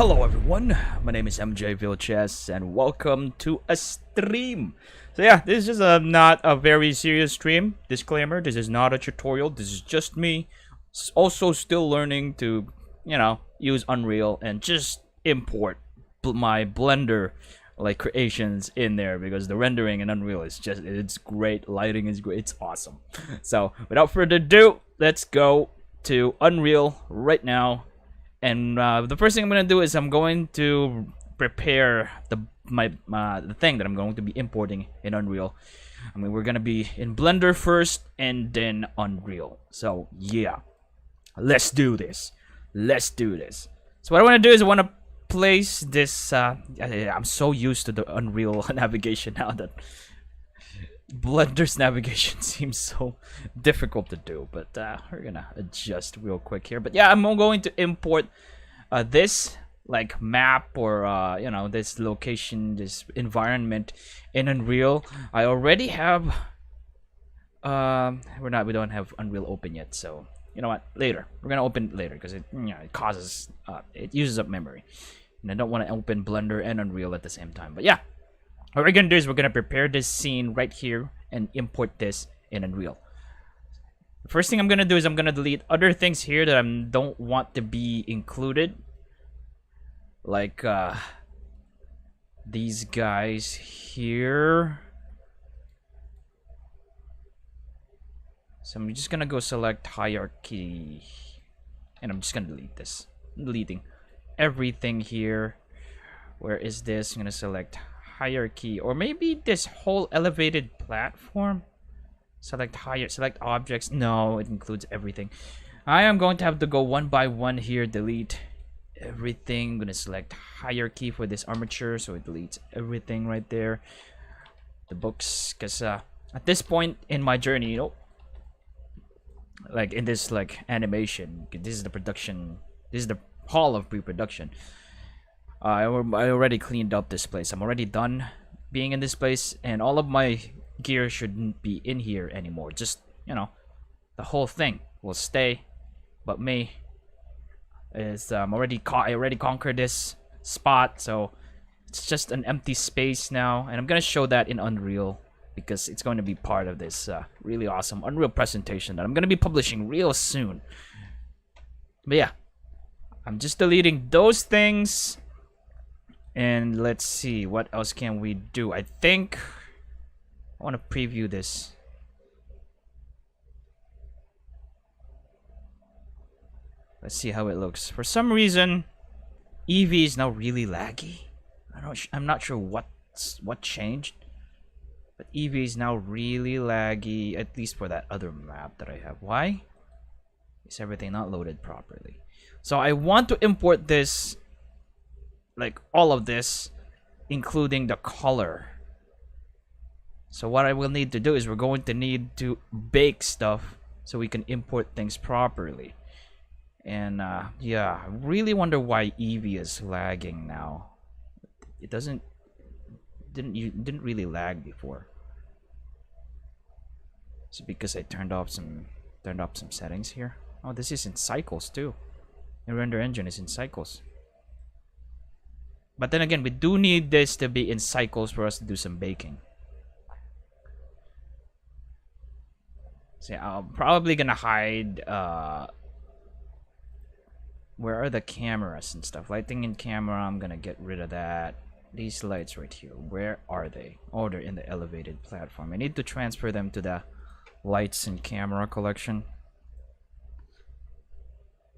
Hello everyone, my name is MJ Vilches and welcome to a stream. So yeah, this is not a very serious stream. Disclaimer, this is not a tutorial, this is just me also still learning to, use Unreal and just import my Blender like creations in there because the rendering in Unreal is it's great, lighting is great, it's awesome. So without further ado, let's go to Unreal right now. And the first thing I'm gonna do is I'm going to prepare the thing that I'm going to be importing in Unreal. I mean, we're gonna be in Blender first and then Unreal. So yeah, let's do this. Let's do this. So what I want to do is I want to place this. I'm so used to the Unreal navigation now that Blender's navigation seems so difficult to do, but we're gonna adjust real quick here. But yeah, I'm going to import this like map or this location, this environment in Unreal. I already have we don't have Unreal open yet, so you know what, later we're gonna open it later because it it uses up memory, and I don't want to open Blender and Unreal at the same time. But yeah, what we're gonna do is we're gonna prepare this scene right here and import this in Unreal. The first thing I'm gonna do is I'm gonna delete other things here that I don't want to be included, like these guys here. So I'm just gonna go select hierarchy, and I'm just gonna delete this. I'm deleting everything here. Where is this? I'm gonna select hierarchy, or maybe this whole elevated platform. Select objects. No, it includes everything. I am going to have to go one by one here. Delete everything. I'm gonna select hierarchy for this armature, so it deletes everything right there. The books, because at this point in my journey, like in this animation, this is the production. This is the hall of pre-production. I already cleaned up this place. I'm already done being in this place, and all of my gear shouldn't be in here anymore. Just, the whole thing will stay, but me is I already conquered this spot, so it's just an empty space now, and I'm gonna show that in Unreal because it's going to be part of this really awesome Unreal presentation that I'm gonna be publishing real soon. But yeah, I'm just deleting those things. And let's see, what else can we do? I think I want to preview this. Let's see how it looks. For some reason, Eevee is now really laggy. I'm not sure what changed, but Eevee is now really laggy, at least for that other map that I have. Why is everything not loaded properly? So I want to import this, like all of this, including the color. So what I will need to do is we're going to need to bake stuff so we can import things properly. And yeah, I really wonder why Eevee is lagging now. It didn't really lag before. Is it because I turned up some settings here? Oh, this is in cycles too. The render engine is in cycles. But then again, we do need this to be in cycles for us to do some baking. So I'm probably gonna hide where are the cameras and stuff? Lighting and camera, I'm gonna get rid of that. These lights right here, where are they? Oh, they're in the elevated platform. I need to transfer them to the lights and camera collection.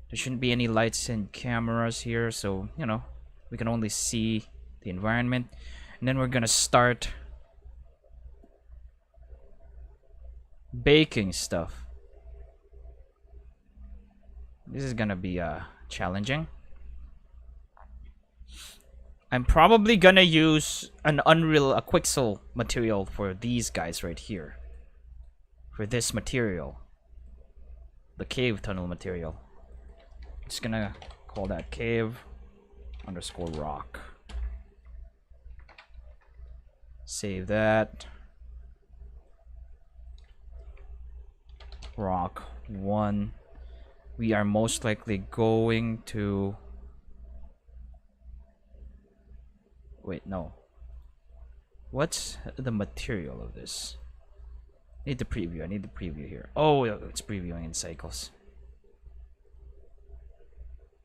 There shouldn't be any lights and cameras here, so we can only see the environment. And then we're gonna start baking stuff. This is gonna be challenging. I'm probably gonna use an Unreal, a Quixel material for these guys right here. For this material, the cave tunnel material. Just gonna call that cave _ rock. Save that. Rock 1. We are most likely going to Wait, no. What's the material of this? Need the preview. I need the preview here. Oh, it's previewing in cycles.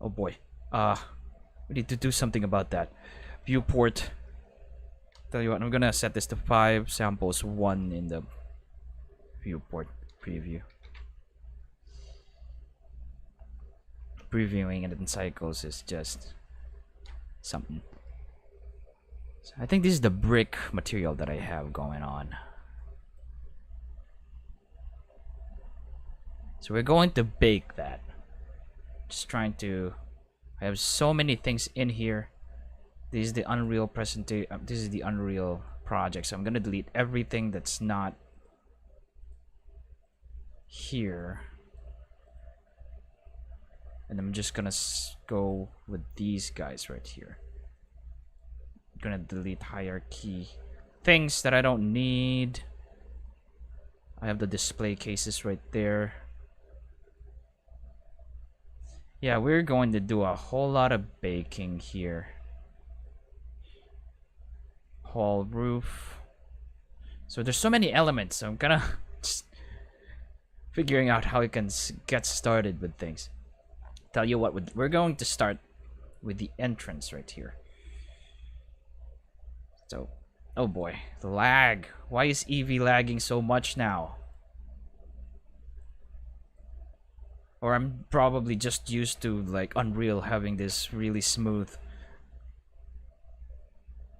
Oh boy. We need to do something about that. Viewport. Tell you what, I'm gonna set this to 5 samples, 1 in the viewport preview. Previewing it in cycles is just something. So I think this is the brick material that I have going on. So we're going to bake that. Just trying to. I have so many things in here. This is the Unreal presentation. This is the Unreal project. So I'm gonna delete everything that's not here, and I'm just gonna go with these guys right here. I'm gonna delete hierarchy things that I don't need. I have the display cases right there. Yeah, we're going to do a whole lot of baking here. Hall roof. So there's so many elements, so I'm gonna just figuring out how we can get started with things. Tell you what, we're going to start with the entrance right here. So, oh boy, the lag. Why is Eevee lagging so much now? Or I'm probably just used to like Unreal having this really smooth.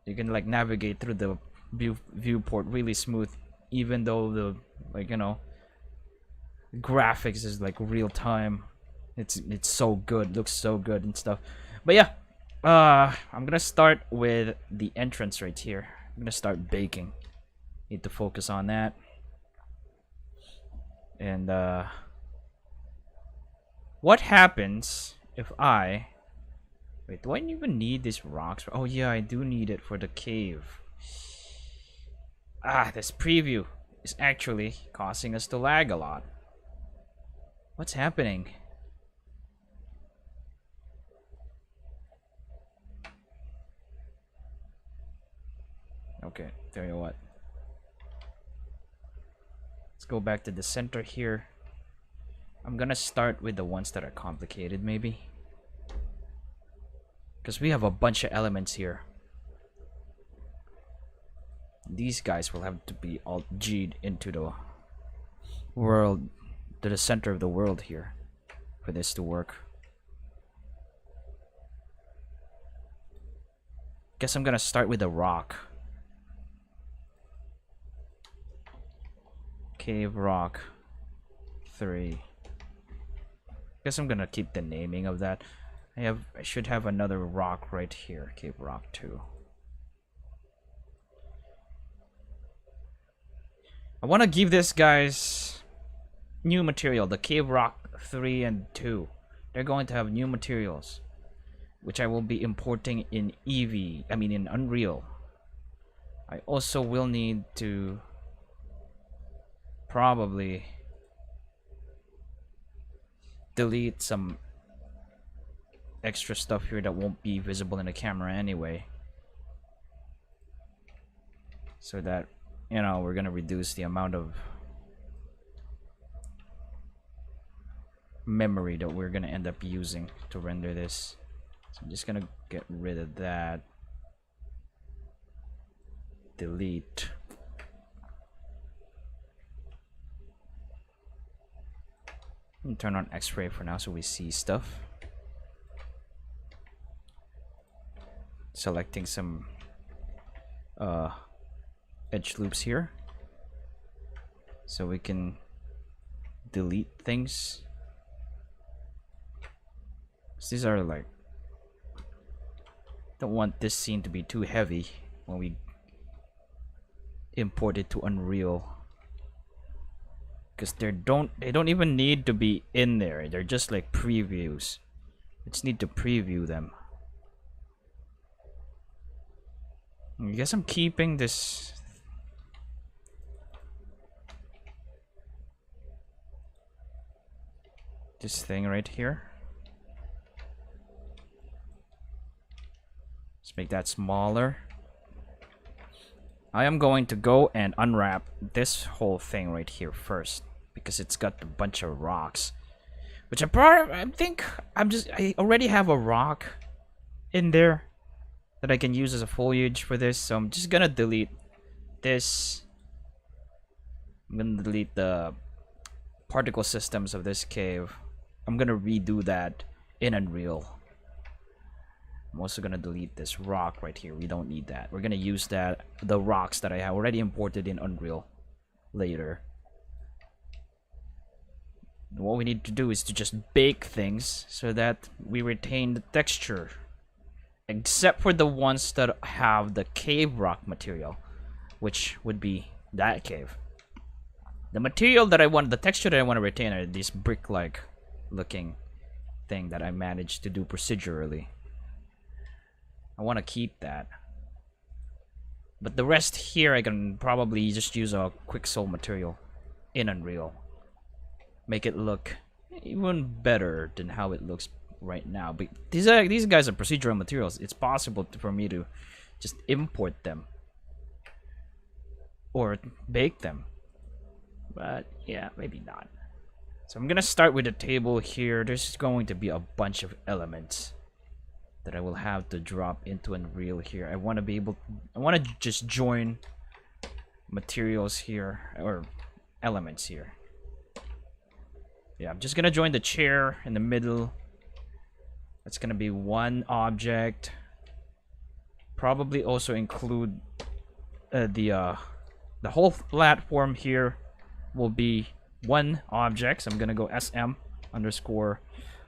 You can like navigate through the viewport really smooth, even though the like graphics is like real time. It's so good, looks so good and stuff. But yeah, I'm gonna start with the entrance right here. I'm gonna start baking. Need to focus on that. And what happens if I wait, do I even need these rocks? Oh yeah, I do need it for the cave. This preview is actually causing us to lag a lot. What's happening? Okay, tell you what. Let's go back to the center here. I'm gonna start with the ones that are complicated, maybe. Because we have a bunch of elements here. These guys will have to be all G'd into the world, to the center of the world here, for this to work. Guess I'm gonna start with a rock. Cave rock 3. Guess I'm gonna keep the naming of that. I should have another rock right here. Cave rock 2. I want to give this guys new material. The cave rock 3 and 2. They're going to have new materials, which I will be importing in Eevee. I mean in Unreal. I also will need to probably delete some extra stuff here that won't be visible in the camera anyway, so that we're gonna reduce the amount of memory that we're gonna end up using to render this. So I'm just gonna get rid of that. Delete. And turn on X-ray for now so we see stuff. Selecting some edge loops here so we can delete things. So these are like, don't want this scene to be too heavy when we import it to Unreal, because they don't even need to be in there. They're just like previews. We just need to preview them. I guess I'm keeping this thing right here. Let's make that smaller. I am going to go and unwrap this whole thing right here first, because it's got a bunch of rocks. Which I think I already have a rock in there that I can use as a foliage for this, so I'm just gonna delete this. I'm gonna delete the particle systems of this cave. I'm gonna redo that in Unreal. I'm also gonna delete this rock right here. We don't need that. We're gonna use the rocks that I have already imported in Unreal later. What we need to do is to just bake things so that we retain the texture, except for the ones that have the cave rock material, which would be that cave. The material that I want, the texture that I want to retain, are these brick-like looking thing that I managed to do procedurally. I want to keep that. But the rest here, I can probably just use a Quicksoul material in Unreal. Make it look even better than how it looks right now. But these guys are procedural materials. It's possible for me to just import them or bake them. But yeah, maybe not. So I'm gonna start with a table here. There's going to be a bunch of elements that I will have to drop into Unreal here. I want to just join materials here, or elements here. Yeah, I'm just gonna join the chair in the middle. That's gonna be one object. Probably also include the whole platform here will be one object. So I'm gonna go SM underscore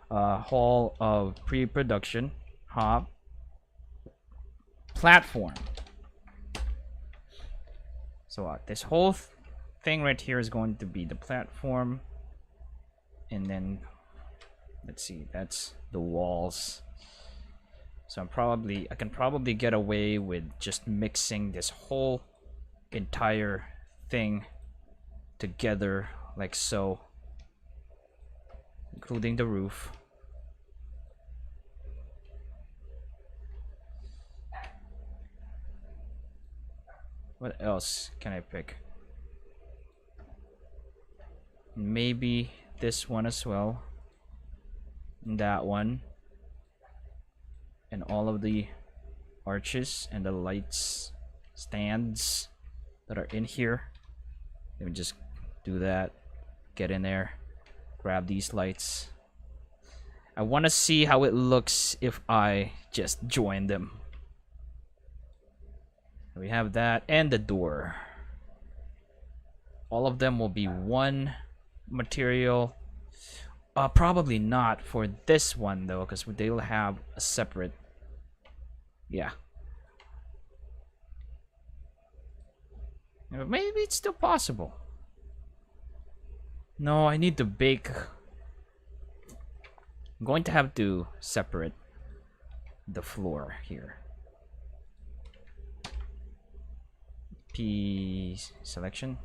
hall of pre-production hop platform. So this whole thing right here is going to be the platform, and then let's see, that's the walls. So I can probably get away with just mixing this whole entire thing together like so, including the roof. What else can I pick? Maybe this one as well, and that one, and all of the arches and the lights stands that are in here. Let me just do that. Get in there, grab these lights. I want to see how it looks if I just join them. We have that, and the door. All of them will be one material. Probably not for this one though, because they'll have a separate. Yeah. Maybe it's still possible. No, I need to bake. I'm going to have to separate the floor here. P selection.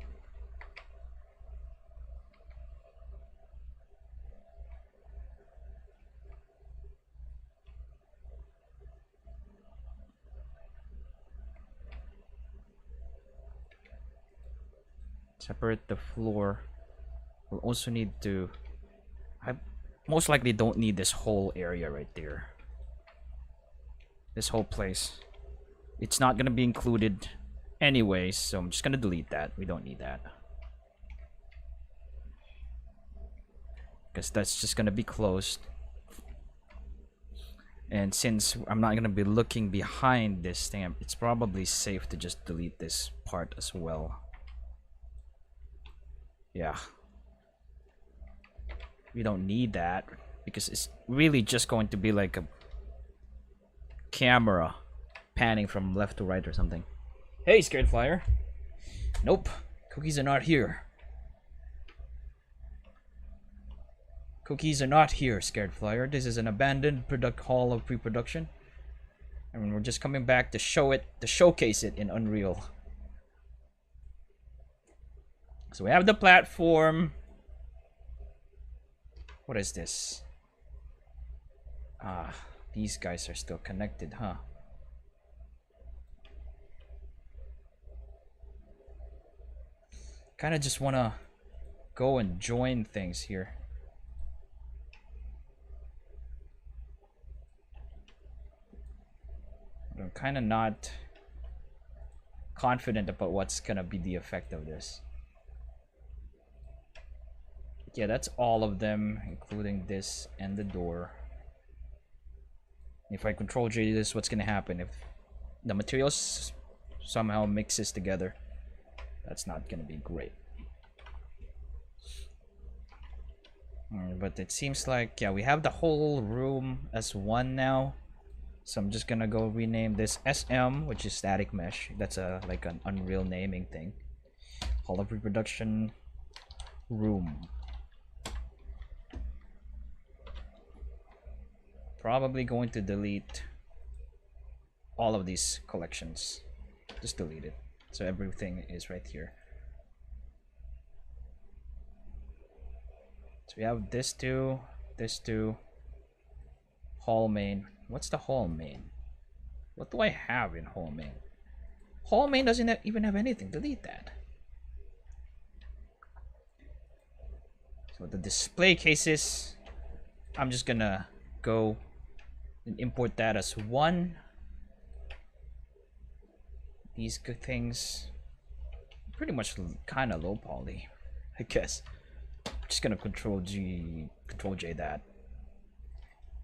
Separate the floor. We'll also need to. I most likely don't need this whole area right there. This whole place. It's not gonna be included anyways, so I'm just gonna delete that. We don't need that. Because that's just gonna be closed. And since I'm not gonna be looking behind this stamp, it's probably safe to just delete this part as well. Yeah. We don't need that because it's really just going to be like a camera panning from left to right or something. Hey, Scared Flier. Nope. Cookies are not here. Cookies are not here, Scared Flier. This is an abandoned hall of pre-production. And we're just coming back to showcase it in Unreal. So we have the platform. What is this? These guys are still connected, huh? Kind of just want to go and join things here. I'm kind of not confident about what's gonna be the effect of this. Yeah, that's all of them, including this and the door. If I control J this, what's gonna happen if the materials somehow mixes together? That's not gonna be great. But it seems like, yeah, we have the whole room as one now. So I'm just gonna go rename this SM, which is static mesh. That's like an Unreal naming thing. Hall of reproduction room. Probably going to delete all of these collections. Just delete it. So everything is right here. So we have this two, hall main. What's the hall main? What do I have in hall main? Hall main doesn't even have anything. Delete that. So the display cases, I'm just gonna go and import that as one. These good things, pretty much kind of low poly, I guess. Just gonna control J that,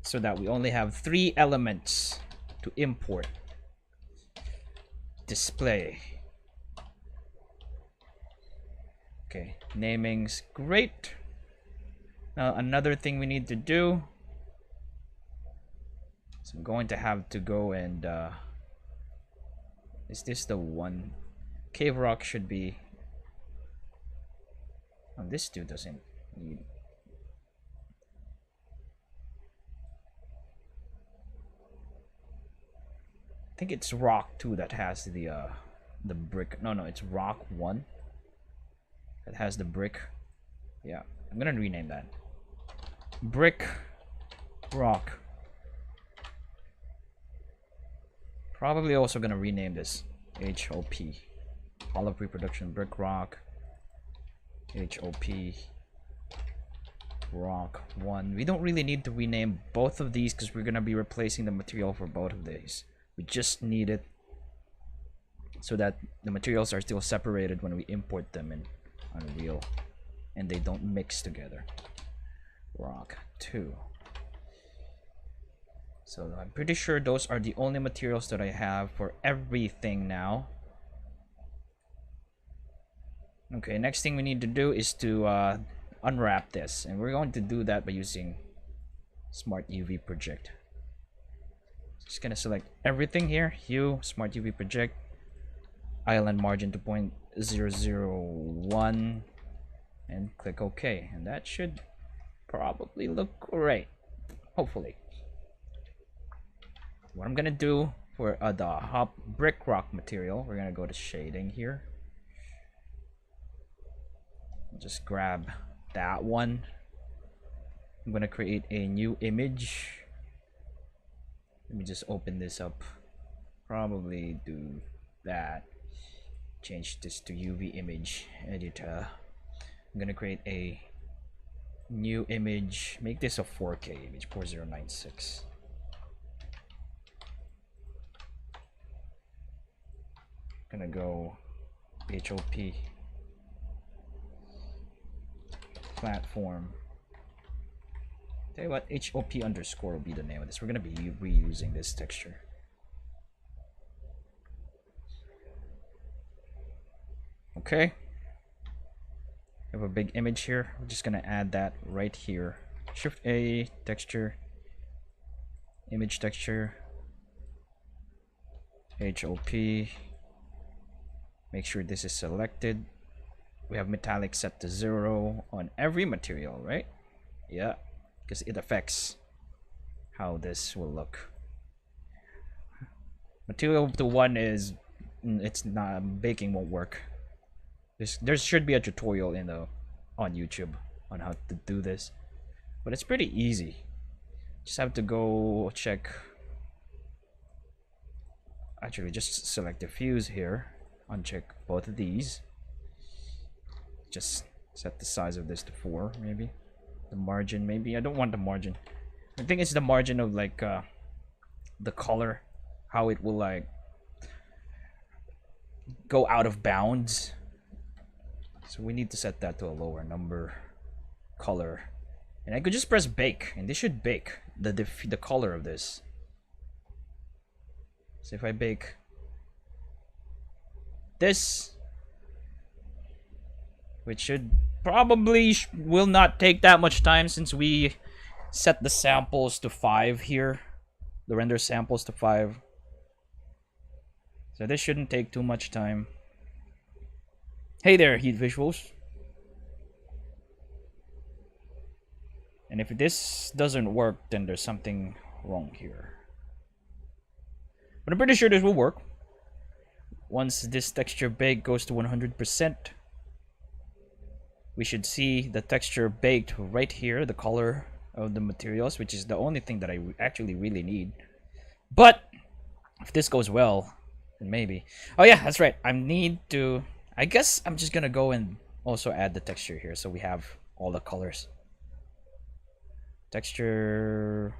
so that we only have 3 elements to import. Display. Okay, naming's great. Now another thing we need to do, so I'm going to have to go and is this the one? Cave rock should be. Oh, this dude doesn't need. I think it's rock 2 that has the brick. No, it's rock 1 that has the brick. Yeah, I'm gonna rename that. Brick rock. Probably also gonna rename this HOP. Hall of reproduction brick rock. HOP rock 1. We don't really need to rename both of these because we're gonna be replacing the material for both of these. We just need it so that the materials are still separated when we import them in Unreal and they don't mix together. Rock 2. So I'm pretty sure those are the only materials that I have for everything now. Okay, next thing we need to do is to unwrap this, and we're going to do that by using Smart UV Project. Just gonna select everything here, hue, Smart UV Project, island margin to 0.001, and click OK, and that should probably look great, hopefully. What I'm gonna do for the brick rock material, we're gonna go to shading here. Just grab that one. I'm gonna create a new image. Let me just open this up. Probably do that. Change this to UV image editor. I'm gonna create a new image. Make this a 4K image, 4096. Gonna go HOP platform. Tell you what, HOP underscore will be the name of this. We're gonna be reusing this texture. Okay. We have a big image here. We're just gonna add that right here. Shift A, texture, image texture, HOP. Make sure this is selected. We have metallic set to 0 on every material, right? Yeah, because it affects how this will look. Material to 1 is it's not, baking won't work. There should be a tutorial on YouTube on how to do this, but it's pretty easy. Just have to go check. Actually, just select diffuse here. Uncheck both of these. just set the size of this to 4, maybe. The margin, maybe. I don't want the margin. I think it's the margin of like the color, how it will like go out of bounds. So we need to set that to a lower number. Color, and I could just press bake, and this should bake the color of this. So if I bake this, which should probably will not take that much time since we set the samples to 5 here, the render samples to 5. So this shouldn't take too much time. Hey there, Heat Visuals. And if this doesn't work, then there's something wrong here. But I'm pretty sure this will work. Once this texture bake goes to 100%, we should see the texture baked right here, the color of the materials, which is the only thing that I actually really need. But if this goes well, then maybe. Oh yeah, that's right. I guess I'm just gonna go and also add the texture here so we have all the colors. Texture.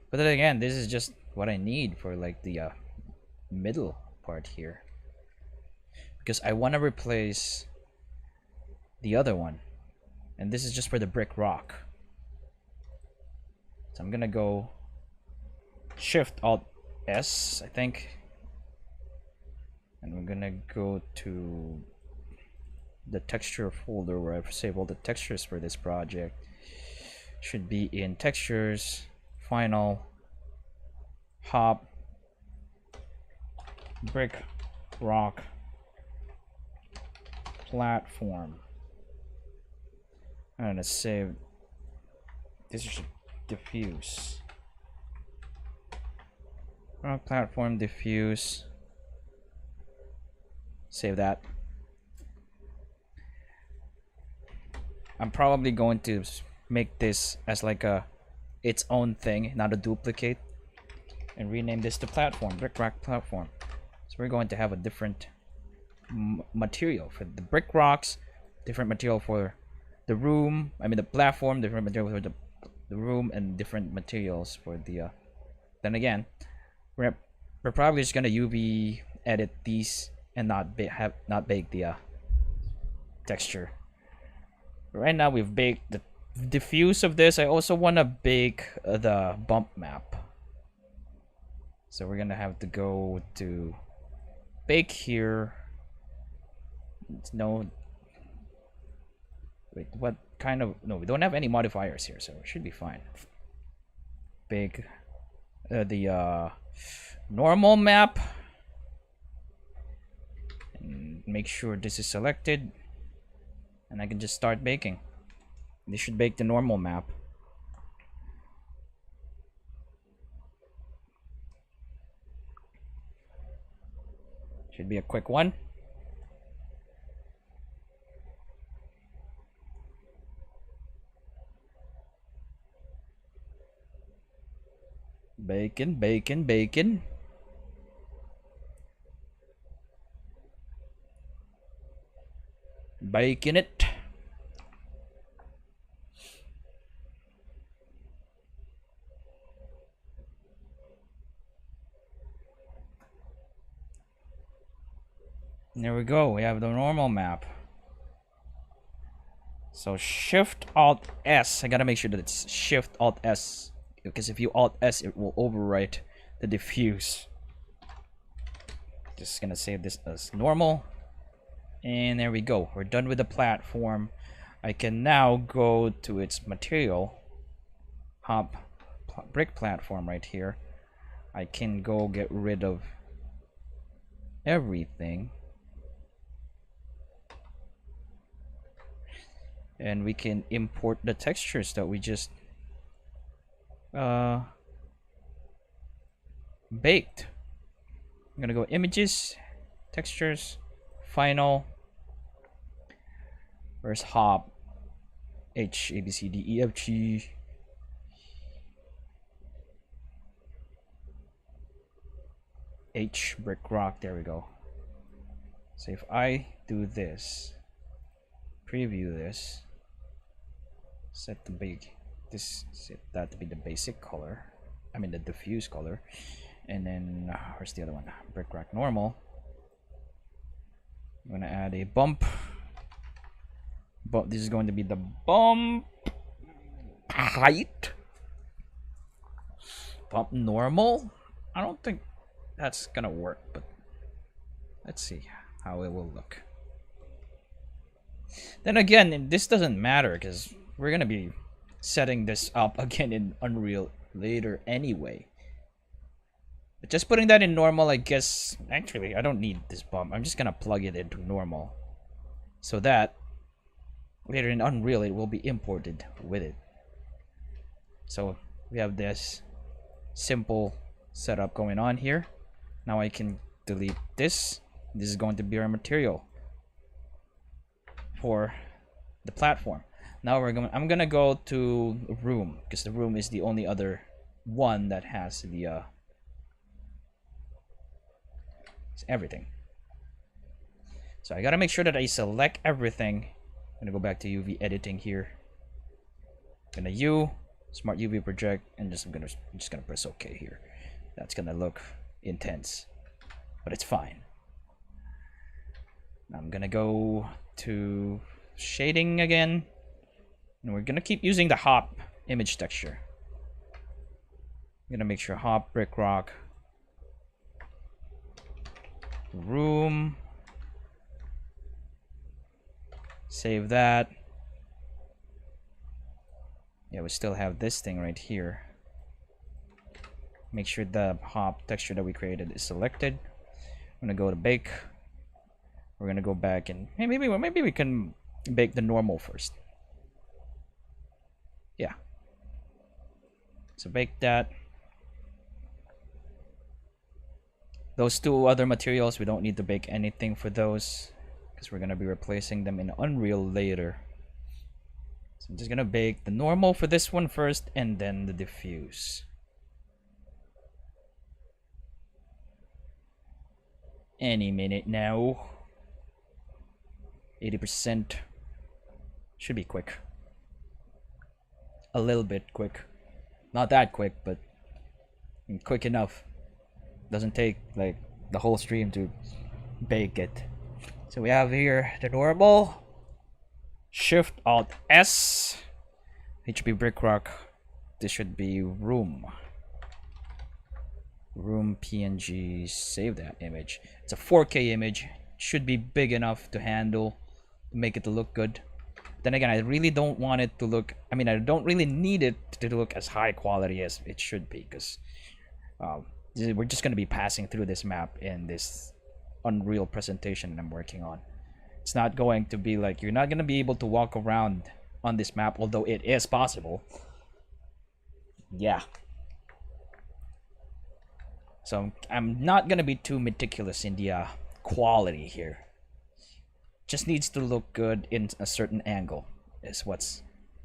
But then again, this is just what I need for like the middle part here, because I want to replace the other one, and this is just for the brick rock. So I'm gonna go Shift Alt S, I think, and we're gonna go to the texture folder where I've saved all the textures for this project. Should be in textures, final, hop, brick, rock, platform. I'm gonna save this. Is diffuse. Rock, platform, diffuse. Save that. I'm probably going to make this as like its own thing, not a duplicate, and rename this to platform, brick rock platform. So we're going to have a different material for the brick rocks, different material for the room, the platform, different material for the room, and different materials for the then again, we're probably just gonna UV edit these and not bake the texture. Right now we've baked the diffuse of this. I also want to bake the bump map, so we're gonna have to go to bake here. No, wait, what kind of, no, we don't have any modifiers here, so it should be fine. Bake the normal map, and make sure this is selected, and I can just start baking. This should bake the normal map. Should be a quick one. Bacon, bacon, bacon. Bacon it. There we go. We have the normal map. So Shift Alt S. I gotta make sure that it's Shift Alt S, because if you Alt S, it will overwrite the diffuse. Just gonna save this as normal, and there we go. We're done with the platform. I can now go to its material, hop brick platform right here. I can go get rid of everything, and we can import the textures that we just baked. I'm gonna go images, textures, final. Where's hop? H, A, B, C, D, E, F, G. H, brick rock. There we go. So if I do this, preview this. Set that to be the basic color. I mean the diffuse color. And then where's the other one? Brick rack normal. I'm gonna add a bump. But this is going to be the bump height. Bump normal. I don't think that's gonna work, but let's see how it will look. Then again, this doesn't matter because we're gonna be setting this up again in Unreal later anyway. But just putting that in normal, I guess. Actually, I don't need this bump. I'm just gonna plug it into normal, so that later in Unreal it will be imported with it. So we have this simple setup going on here. Now I can delete this. This is going to be our material for the platform. Now I'm gonna go to room because the room is the only other one that has the everything. So I gotta make sure that I select everything. I'm gonna go back to UV editing here. I'm gonna Smart UV project, and I'm just gonna press OK here. That's gonna look intense, but it's fine. Now I'm gonna go to shading again, and we're gonna keep using the hop image texture. I'm gonna make sure hop brick rock room. Save that. Yeah, we still have this thing right here. Make sure the hop texture that we created is selected. I'm gonna go to bake. We're gonna go back and maybe we can bake the normal first. Yeah. So bake that. Those two other materials, we don't need to bake anything for those because we're gonna be replacing them in Unreal later. So I'm just gonna bake the normal for this one first and then the diffuse. Any minute now. 80%. Should be quick. A little bit quick. Not that quick, but quick enough. Doesn't take like the whole stream to bake it. So we have here the normal. Shift Alt S. HB Brickrock. This should be room. Room PNG. Save that image. It's a 4K image. Should be big enough to handle, to make it to look good. Then again, I really don't want it to look. I mean, I don't really need it to look as high quality as it should be, because we're just gonna be passing through this map in this Unreal presentation that I'm working on. It's not going to be like, you're not gonna be able to walk around on this map, although it is possible. Yeah. So I'm not gonna be too meticulous in the quality here. Just needs to look good in a certain angle is what's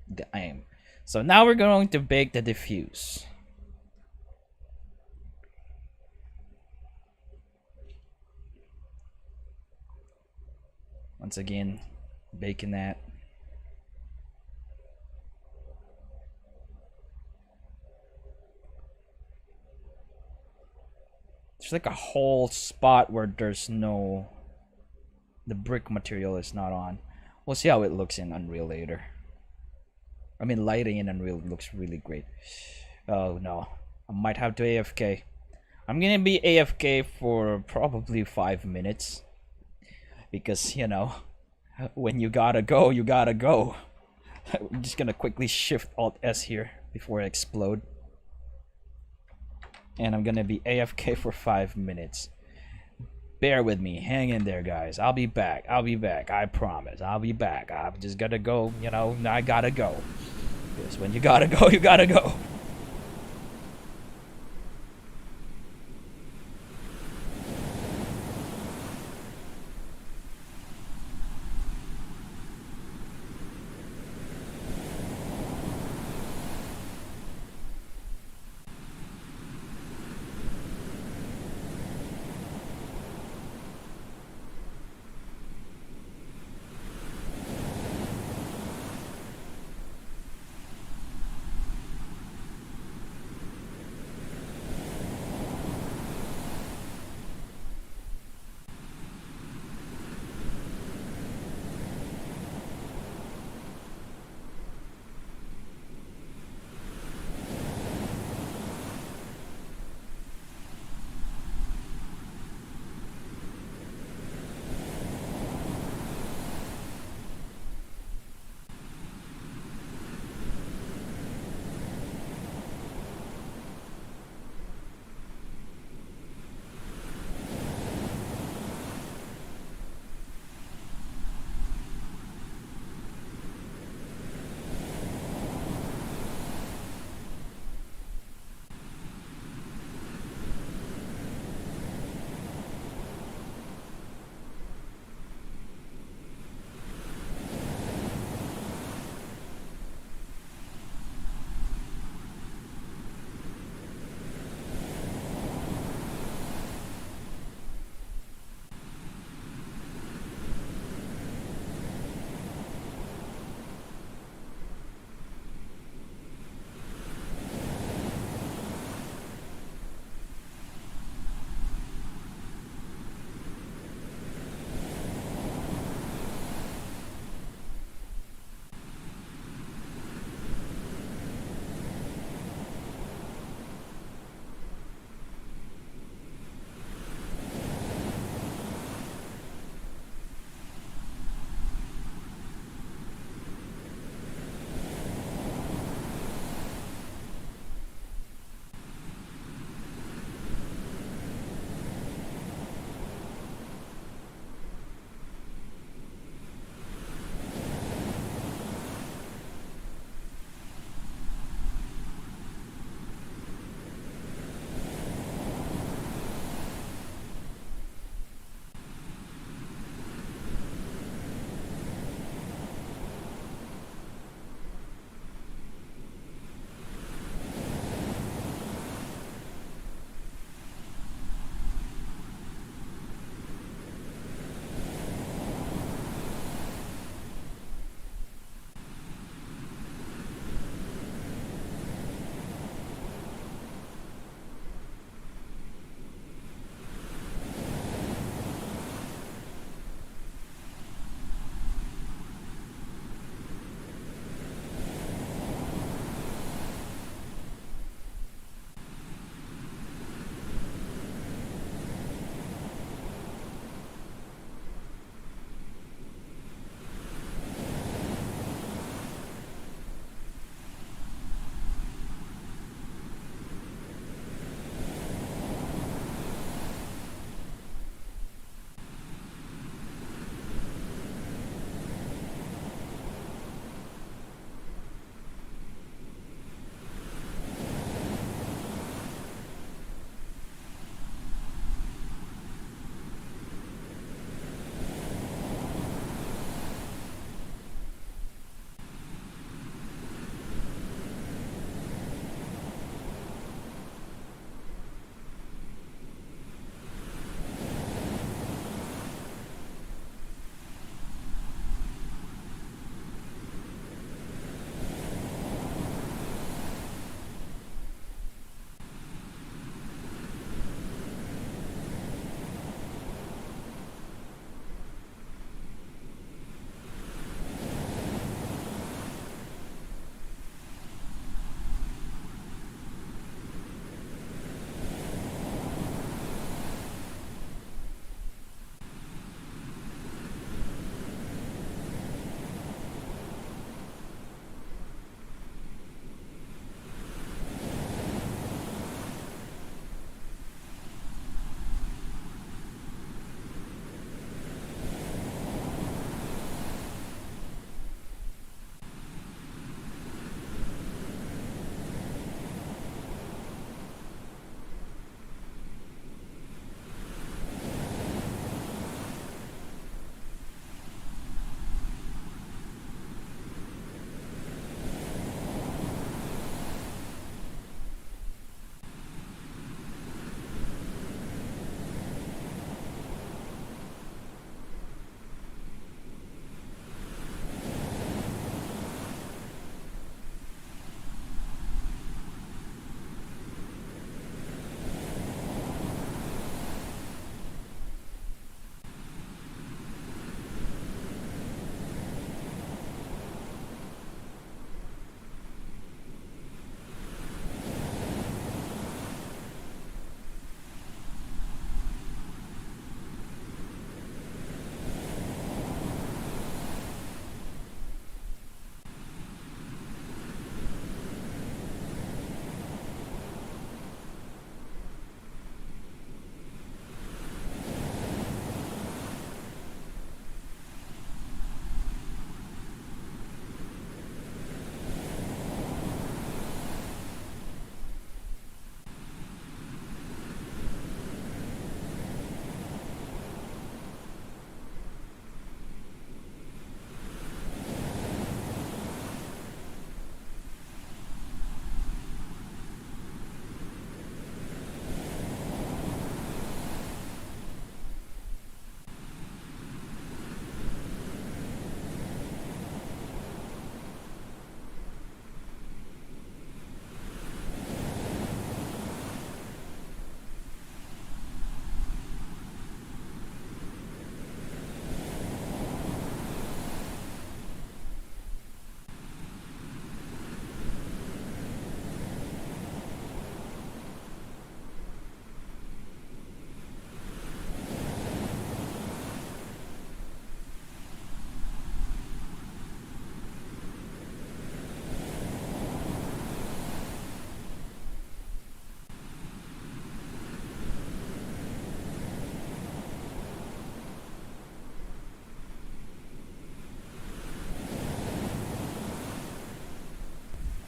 the aim. So now we're going to bake the diffuse. Once again, baking that. There's like a whole spot where there's no, the brick material is not on. We'll see how it looks in Unreal later. I mean, lighting in Unreal looks really great. Oh no, I might have to AFK. I'm gonna be AFK for probably 5 minutes. Because, you know, when you gotta go, you gotta go. I'm just gonna quickly shift Alt S here before I explode. And I'm gonna be AFK for 5 minutes. Bear with me, hang in there, guys. I'll be back, I promise. I'll be back. I'm just gonna go, you know, I gotta go. Because when you gotta go, you gotta go.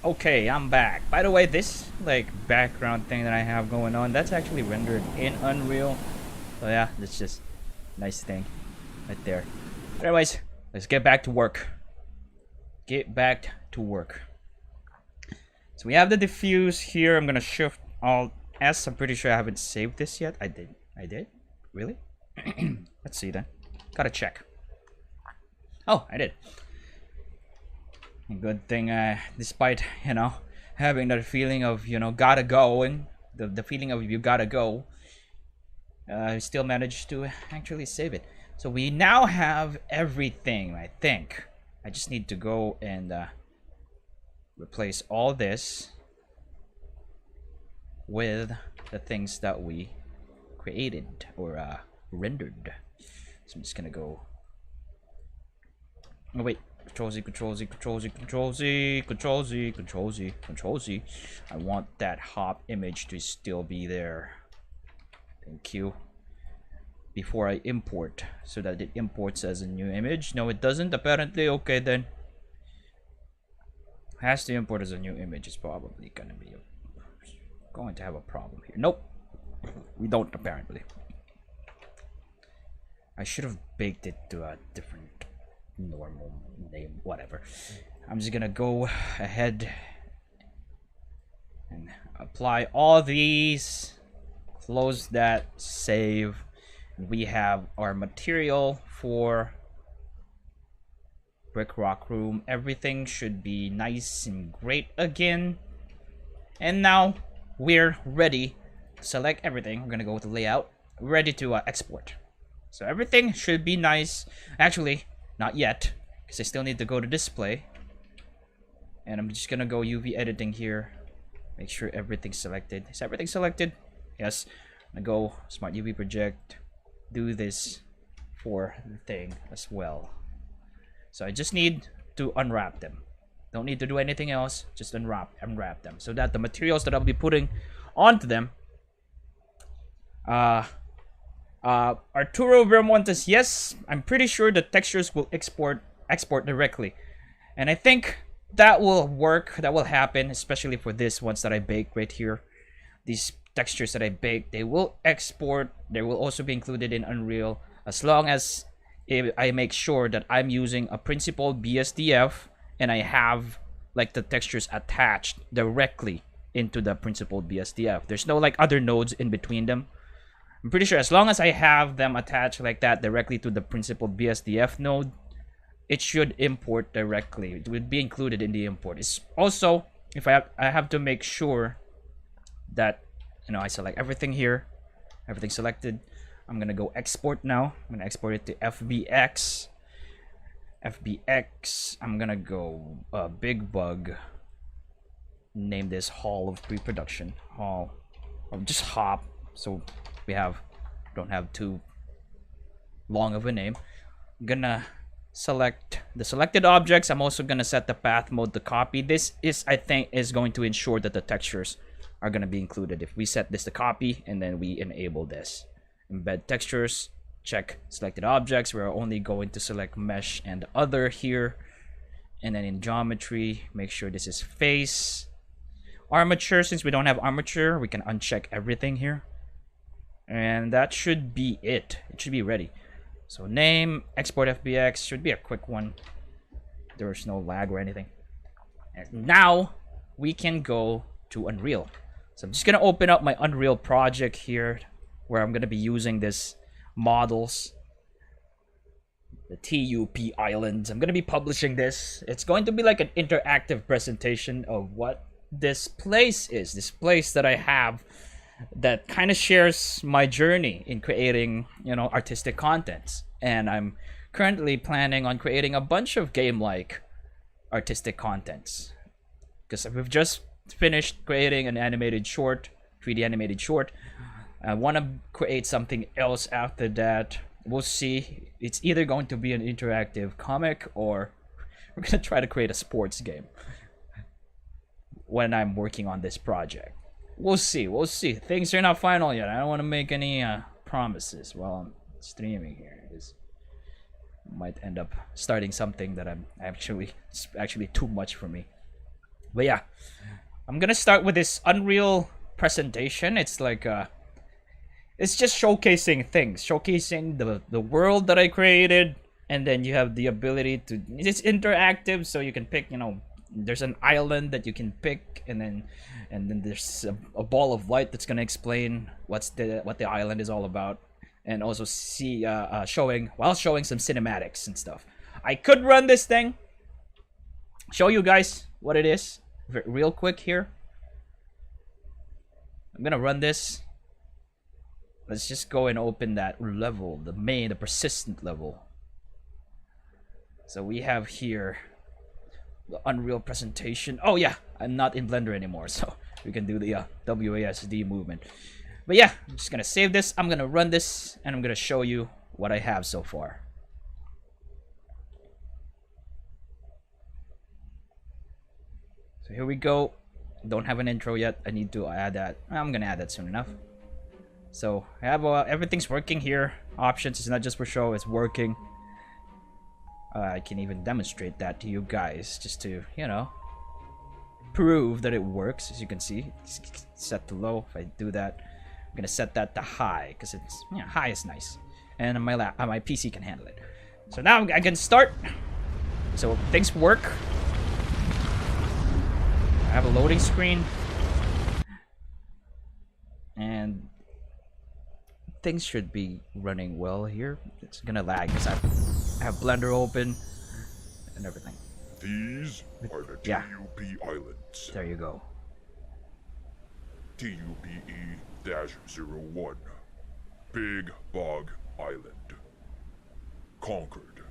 Okay, I'm back. By the way, this like background thing that I have going on, that's actually rendered in Unreal. So yeah, that's just nice thing right there. But anyways, let's get back to work. Get back to work. So we have the diffuse here. I'm gonna shift Alt S. I'm pretty sure I haven't saved this yet. I did. I did? Really? Let's see then. Gotta check. Oh, I did. Good thing, despite, you know, having that feeling of, you know, gotta go, and the feeling of you gotta go, I still managed to actually save it. So we now have everything, I think. I just need to go and replace all this with the things that we created or rendered. So I'm just gonna go. Oh wait, Control Z, Control Z, Control Z, Control Z, Control Z, Control Z, Control Z. I want that hop image to still be there. Thank you. Before I import, so that it imports as a new image. No, it doesn't. Apparently, okay then. Has to import as a new image. It's probably gonna be going to have a problem here. Nope, we don't apparently. I should have baked it to a different normal name, whatever. I'm just gonna go ahead and apply all these, close that, save. We have our material for brick rock room. Everything should be nice and great again, and now we're ready to select everything. We're gonna go with the layout, ready to export. So everything should be nice. Actually, not yet, because I still need to go to display. And I'm just gonna go UV editing here. Make sure everything's selected. Is everything selected? Yes. I'm gonna go Smart UV project. Do this for the thing as well. So I just need to unwrap them. Don't need to do anything else. Just unwrap them. So that the materials that I'll be putting onto them. Arturo Vermontes, yes, I'm pretty sure the textures will export directly, and I think that will work. That will happen, especially for this ones that I baked right here. These textures that I baked, they will export. They will also be included in Unreal, as long as I make sure that I'm using a principled BSDF and I have like the textures attached directly into the principled BSDF. There's no like other nodes in between them. I'm pretty sure as long as I have them attached like that directly to the principled BSDF node, it should import directly. It would be included in the import. It's also, if I have to make sure that, you know, I select everything here, everything selected. I'm gonna go export now. I'm gonna export it to FBX. I'm gonna go big bug. Name this Hall of Pre-Production. Hall, or just hop. So we don't have too long of a name. I'm gonna select the selected objects. I'm also gonna set the path mode to copy. This is, I think, is going to ensure that the textures are gonna be included. If we set this to copy and then we enable this, embed textures, check selected objects. We're only going to select mesh and other here, and then in geometry, make sure this is face. Armature, since we don't have armature, we can uncheck everything here. And that should be it. It should be ready. So name, export FBX, should be a quick one. There's no lag or anything. And now we can go to Unreal. So I'm just gonna open up my Unreal project here, where I'm gonna be using this models, the TUP Islands. I'm gonna be publishing this. It's going to be like an interactive presentation of what this place is. This place that I have that kind of shares my journey in creating, you know, artistic contents. And I'm currently planning on creating a bunch of game-like artistic contents, because we've just finished creating an animated short, 3D animated short. I want to create something else after that. We'll see. It's either going to be an interactive comic or we're gonna try to create a sports game when I'm working on this project. We'll see. We'll see. Things are not final yet. I don't want to make any promises while I'm streaming here. It's might end up starting something that I'm actually too much for me. But yeah, I'm gonna start with this Unreal presentation. It's like it's just showcasing things, showcasing the world that I created, and then you have the ability to. It's interactive, so you can pick. You know, there's an island that you can pick, and then there's a ball of light that's gonna explain what the island is all about, and also see showing some cinematics and stuff. I could run this thing, show you guys what it is real quick here. I'm gonna run this. Let's just go and open that level, the persistent level. So we have here the Unreal presentation. Oh yeah, I'm not in Blender anymore, so we can do the WASD movement. But yeah, I'm just gonna save this. I'm gonna run this, and I'm gonna show you what I have so far. So here we go. Don't have an intro yet. I need to add that. I'm gonna add that soon enough. So I have everything's working here. Options is not just for show, it's working. I can even demonstrate that to you guys just to, you know, prove that it works. As you can see, it's set to low. If I do that, I'm gonna set that to high because it's, you know, high is nice, and my PC can handle it. So now I can start. So things work. I have a loading screen, and things should be running well here. It's gonna lag because I have Blender open and everything. These are the TUP Islands. There you go. TUPE-01. Big Bog Island. Conquered.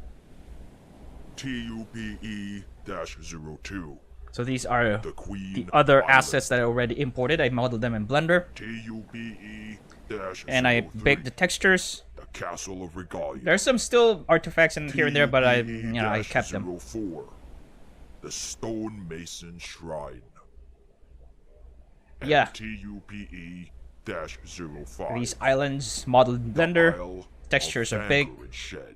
TUPE-02. So these are The Queen other Island. assets that I already imported. I modeled them in Blender. TUPE-03. And I baked the textures. The Castle of Regalia. There's some still artifacts in here and there, but I kept them. TUPE-04. The Stone Mason Shrine. And Yeah. TUPE-05. These islands modeled in Blender. Isle Textures of are big. Anchor and Shed.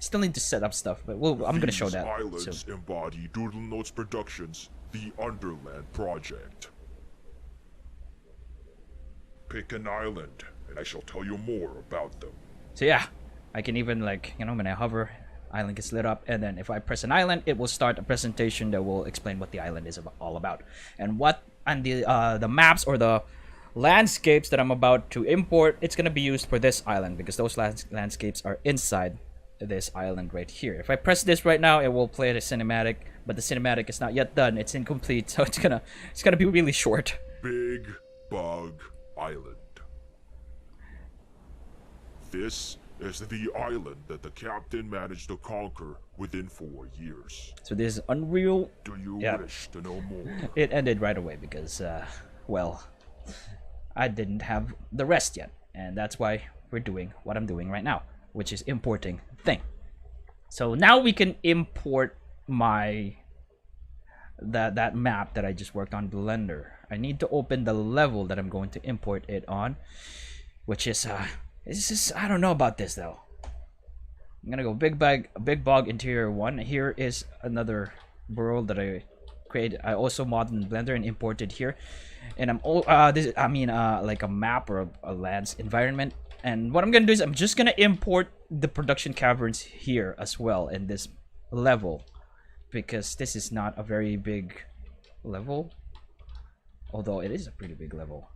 Still need to set up stuff, but I'm gonna show These that islands soon. embody Doodle Notes Productions' The Underland Project. Pick an island, and I shall tell you more about them. So yeah, I can even, like, you know, when I hover, island gets lit up, and then if I press an island, it will start a presentation that will explain what the island is all about, and the maps or the landscapes that I'm about to import. It's gonna be used for this island because those landscapes are inside this island right here. If I press this right now, it will play the cinematic, but the cinematic is not yet done. It's incomplete, so it's gonna be really short. Big Bug Island. This is the island that the captain managed to conquer within 4 years. So this is Unreal. Do you wish to know more? It ended right away because, well, I didn't have the rest yet, and that's why we're doing what I'm doing right now, which is importing thing. So now we can import that map that I just worked on Blender. I need to open the level that I'm going to import it on, which is I don't know about this though. I'm gonna go Big Bog Interior 1. Here is another world that I created. I also modded in Blender and imported here, and like a map or a lands environment. And what I'm gonna do is I'm just gonna import the production caverns here as well in this level, because this is not a very big level, although it is a pretty big level.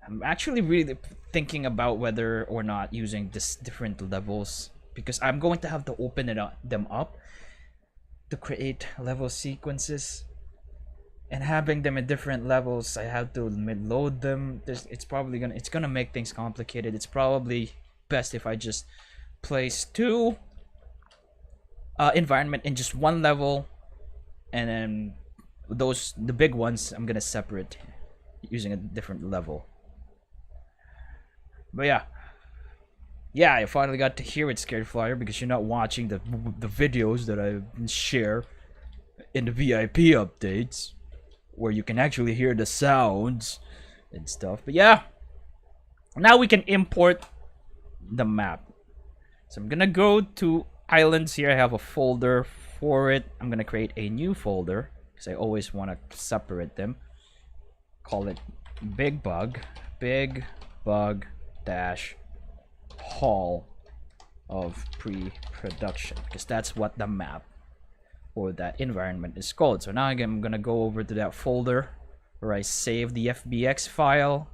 I'm actually really thinking about whether or not using this different levels, because I'm going to have to open them up to create level sequences, and having them in different levels, I have to load them. It's gonna make things complicated. It's probably best if I just place two environment in just one level, and then the big ones I'm gonna separate using a different level. But yeah, I finally got to hear it, Scared Flier, because you're not watching the videos that I share in the VIP updates, where you can actually hear the sounds and stuff. But yeah, now we can import the map. So I'm gonna go to islands here. I have a folder for it. I'm gonna create a new folder because I always want to separate them. Call it big bug dash hall of pre-production, because that's what the map or that environment is called. So now I'm gonna go over to that folder where I save the FBX file,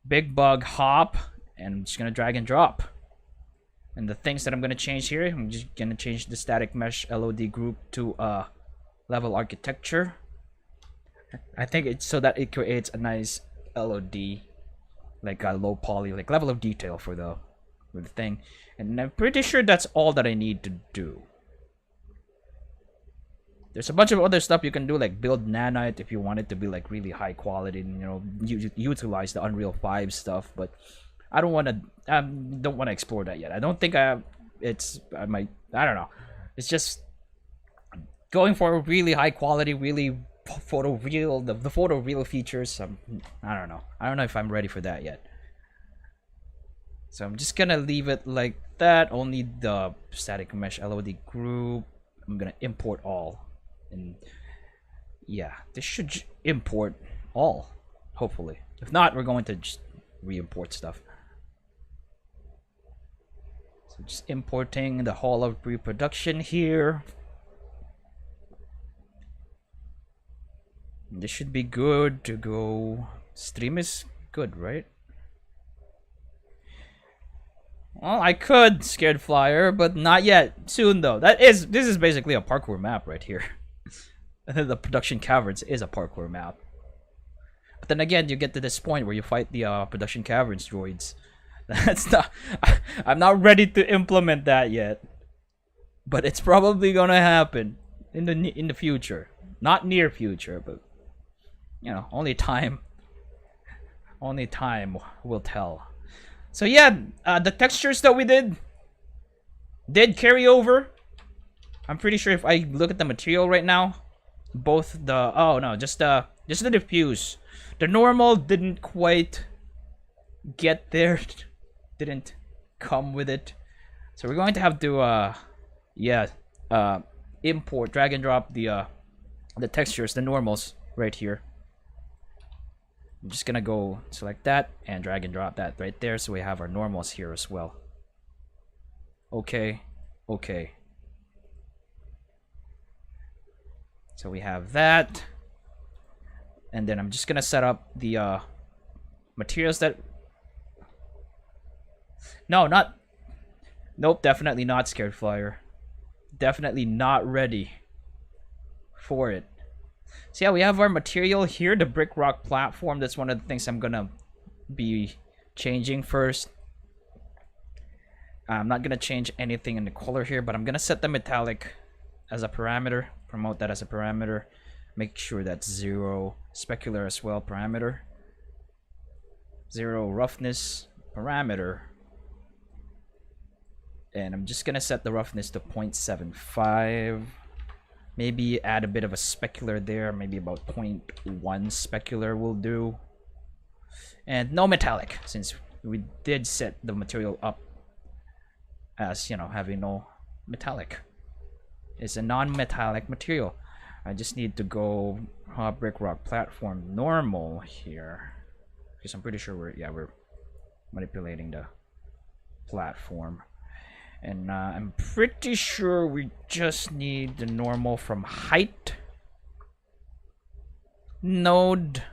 big bug hop, and I'm just gonna drag and drop. And the things that I'm gonna change here, I'm just gonna change the static mesh LOD group to level architecture. I think it's so that it creates a nice LOD, like a low poly, like level of detail for the thing. And I'm pretty sure that's all that I need to do. There's a bunch of other stuff you can do, like build nanite if you want it to be like really high quality and, you know, utilize the Unreal 5 stuff. But I don't want to explore that yet. I don't think I don't know. It's just going for a really high quality, really photoreal, the photoreal features. I don't know. I don't know if I'm ready for that yet. So I'm just gonna leave it like that. Only the static mesh LOD group. I'm gonna import all, and yeah, this should import all. Hopefully, if not, we're going to just re-import stuff. So just importing the hall of pre-production here. This should be good to go. Stream is good, right? Well, I could Scared Flier, but not yet. Soon though. This is basically a parkour map right here. The production caverns is a parkour map. But then again, you get to this point where you fight the production caverns droids. That's not. I'm not ready to implement that yet. But it's probably gonna happen in the future. Not near future, but you know, only time will tell. So yeah, the textures that we did carry over. I'm pretty sure if I look at the material right now, both the just the diffuse, the normal didn't quite get there, didn't come with it. So we're going to have to import, drag and drop the textures, the normals right here. I'm just gonna go select that and drag and drop that right there, so we have our normals here as well. Okay. So we have that, and then I'm just gonna set up the materials that. Nope, definitely not Scared Flier. Definitely not ready for it. So yeah, we have our material here, the brick rock platform. That's one of the things I'm gonna be changing first. I'm not gonna change anything in the color here, but I'm gonna set the metallic as a parameter, promote that as a parameter, make sure that's 0 specular as well parameter, 0 roughness parameter, and I'm just gonna set the roughness to 0.75. Maybe add a bit of a specular there, maybe about 0.1 specular will do. And no metallic, since we did set the material up as, you know, having no metallic. It's a non-metallic material. I just need to go brick rock platform normal here, because I'm pretty sure we're manipulating the platform. And I'm pretty sure we just need the normal from height node,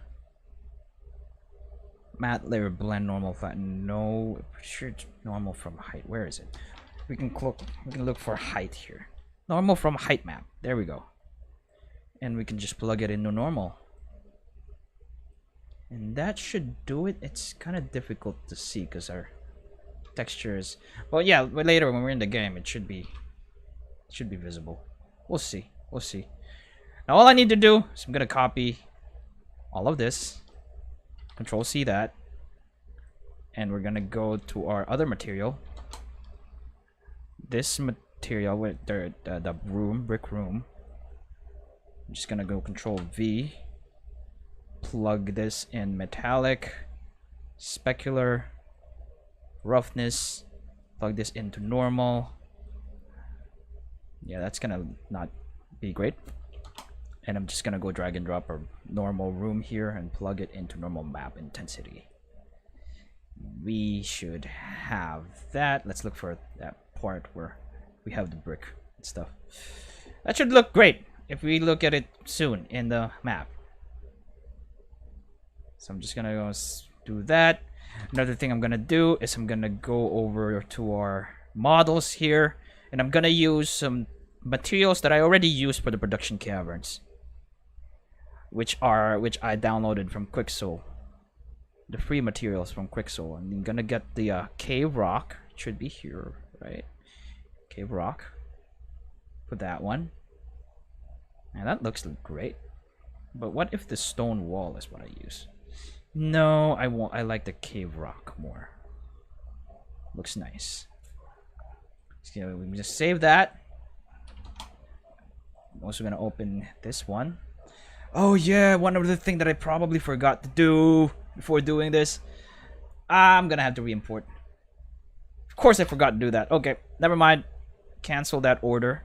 matte layer blend normal flat. No, pretty sure it's normal from height. Where is it? We can look for height here. Normal from height map. There we go. And we can just plug it into normal. And that should do it. It's kind of difficult to see because our textures, well, yeah, but later when we're in the game it should be visible. We'll see. Now all I need to do is I'm gonna copy all of this, Control C that, and we're gonna go to our other material, this material with the brick room. I'm just gonna go Control V, plug this in metallic, specular, roughness, plug this into normal. Yeah, that's gonna not be great. And I'm just gonna go drag and drop a normal room here and plug it into normal map intensity. We should have that. Let's look for that part where we have the brick and stuff. That should look great if we look at it soon in the map. So I'm just gonna go do that. Another thing I'm gonna do is I'm gonna go over to our models here, and I'm gonna use some materials that I already used for the production caverns, which I downloaded from Quicksoul. The free materials from Quicksoul. And I'm gonna get the cave rock. It should be here, right? Cave rock. Put that one. And that looks great. But what if the stone wall is what I use? No, I won't. I like the cave rock more. Looks nice. So we just save that. I'm also gonna open this one. Oh yeah, one other thing that I probably forgot to do before doing this. I'm gonna have to re-import. Of course I forgot to do that. Okay, never mind. Cancel that order.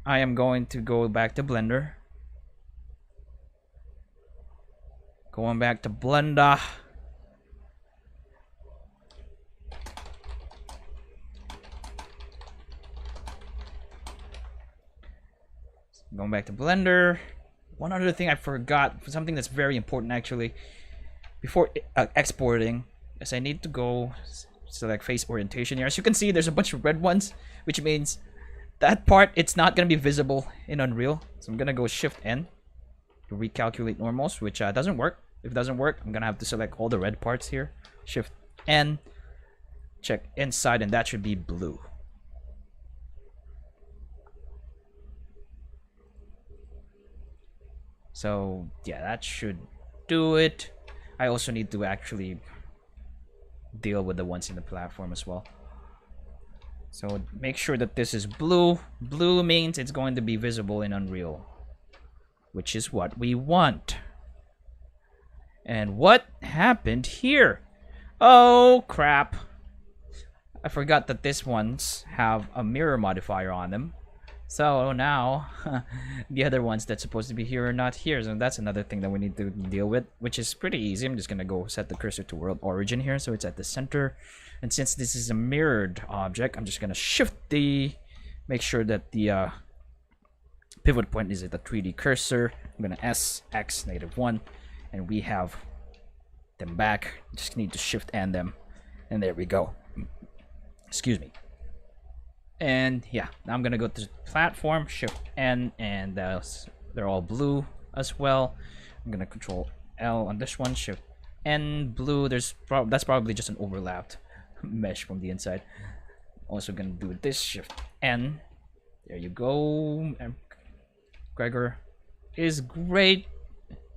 I am going to go back to Blender. Going back to Blender. Going back to Blender. One other thing I forgot, something that's very important actually, before exporting, is I need to go select face orientation here. As you can see, there's a bunch of red ones, which means that part, it's not going to be visible in Unreal. So I'm going to go Shift N to recalculate normals, which doesn't work. If it doesn't work, I'm going to have to select all the red parts here. Shift N, check inside, and that should be blue. So yeah, that should do it. I also need to actually deal with the ones in the platform as well. So make sure that this is blue. Blue means it's going to be visible in Unreal, which is what we want. And what happened here? Oh crap. I forgot that these ones have a mirror modifier on them. So now, the other ones that's supposed to be here are not here. So that's another thing that we need to deal with, which is pretty easy. I'm just going to go set the cursor to world origin here, so it's at the center. And since this is a mirrored object, I'm just going to shift the... Make sure that the pivot point is at the 3D cursor. I'm going to S, X, -1. And we have them back. Just need to shift N them. And there we go. Excuse me. And yeah, now I'm gonna go to the platform, Shift N, and they're all blue as well. I'm gonna Control L on this one, Shift N, blue. That's probably just an overlapped mesh from the inside. Also gonna do this, Shift N. There you go. And Gregor is great.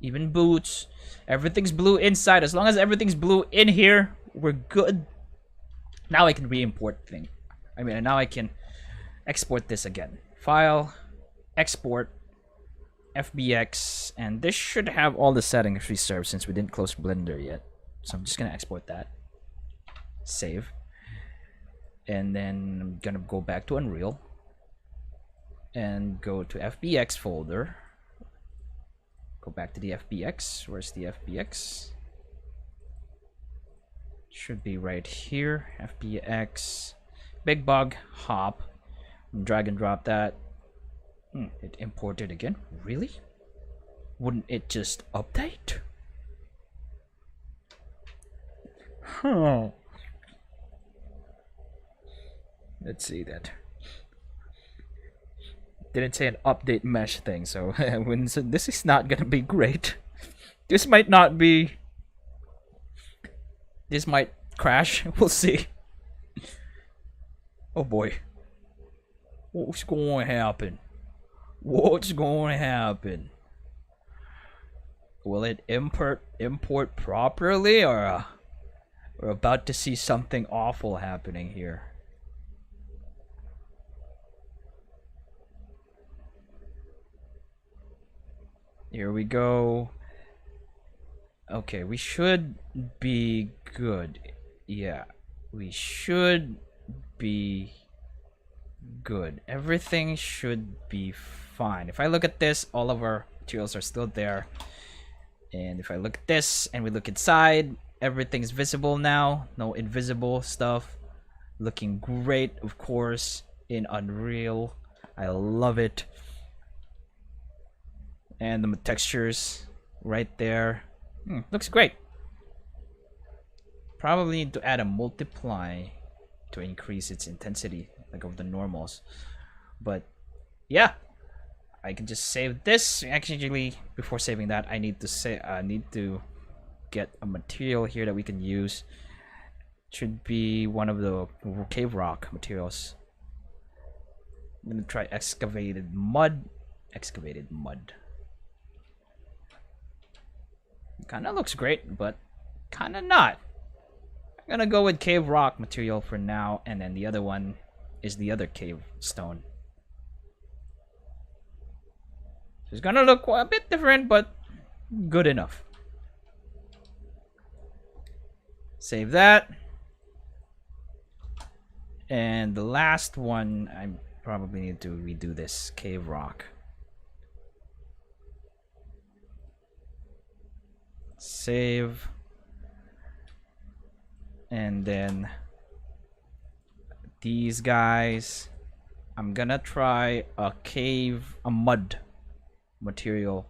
Even boots. Everything's blue inside. As long as everything's blue in here, we're good. Now I can re-import things. Now I can export this again. File, export, FBX, and this should have all the settings reserved since we didn't close Blender yet. So I'm just gonna export that. Save. And then I'm gonna go back to Unreal and go to FBX folder. Go back to the FBX. Where's the FBX? Should be right here. FBX. Big bug, hop, drag and drop that. It imported again? Really? Wouldn't it just update? Huh. Let's see that. Didn't say an update mesh thing, so this is not gonna be great. This might not be. This might crash. We'll see. Oh boy. What's going to happen? What's going to happen? Will it import properly, or we're about to see something awful happening here? Here we go. Okay, we should be good. Yeah, we should be good. Everything should be fine. If I look at this, all of our Materials are still there. And if I look at this and we look inside, everything's visible now. No invisible stuff. Looking great, of course, in Unreal. I love it. And the textures right there. Looks great. Probably need to add a multiply to increase its intensity, like of the normals. But yeah, I can just save this. Actually, before saving that, I need to get a material here that we can use. Should be one of the cave rock materials. I'm gonna try excavated mud. Excavated mud. Kinda looks great, but kinda not. I'm gonna go with cave rock material for now, and then the other one is the other cave stone. It's gonna look quite a bit different, but good enough. Save that. And the last one, I probably need to redo this cave rock. Save. And then these guys, I'm gonna try a mud material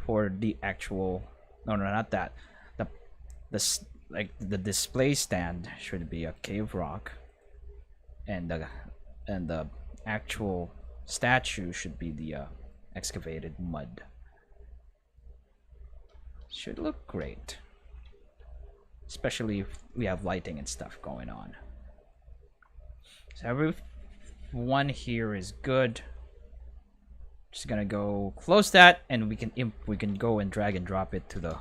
for the actual, no, not that. The display stand should be a cave rock, and the actual statue should be the excavated mud. Should look great, especially if we have lighting and stuff going on. So everyone here is good. Just gonna go close that, and we can go and drag and drop it to the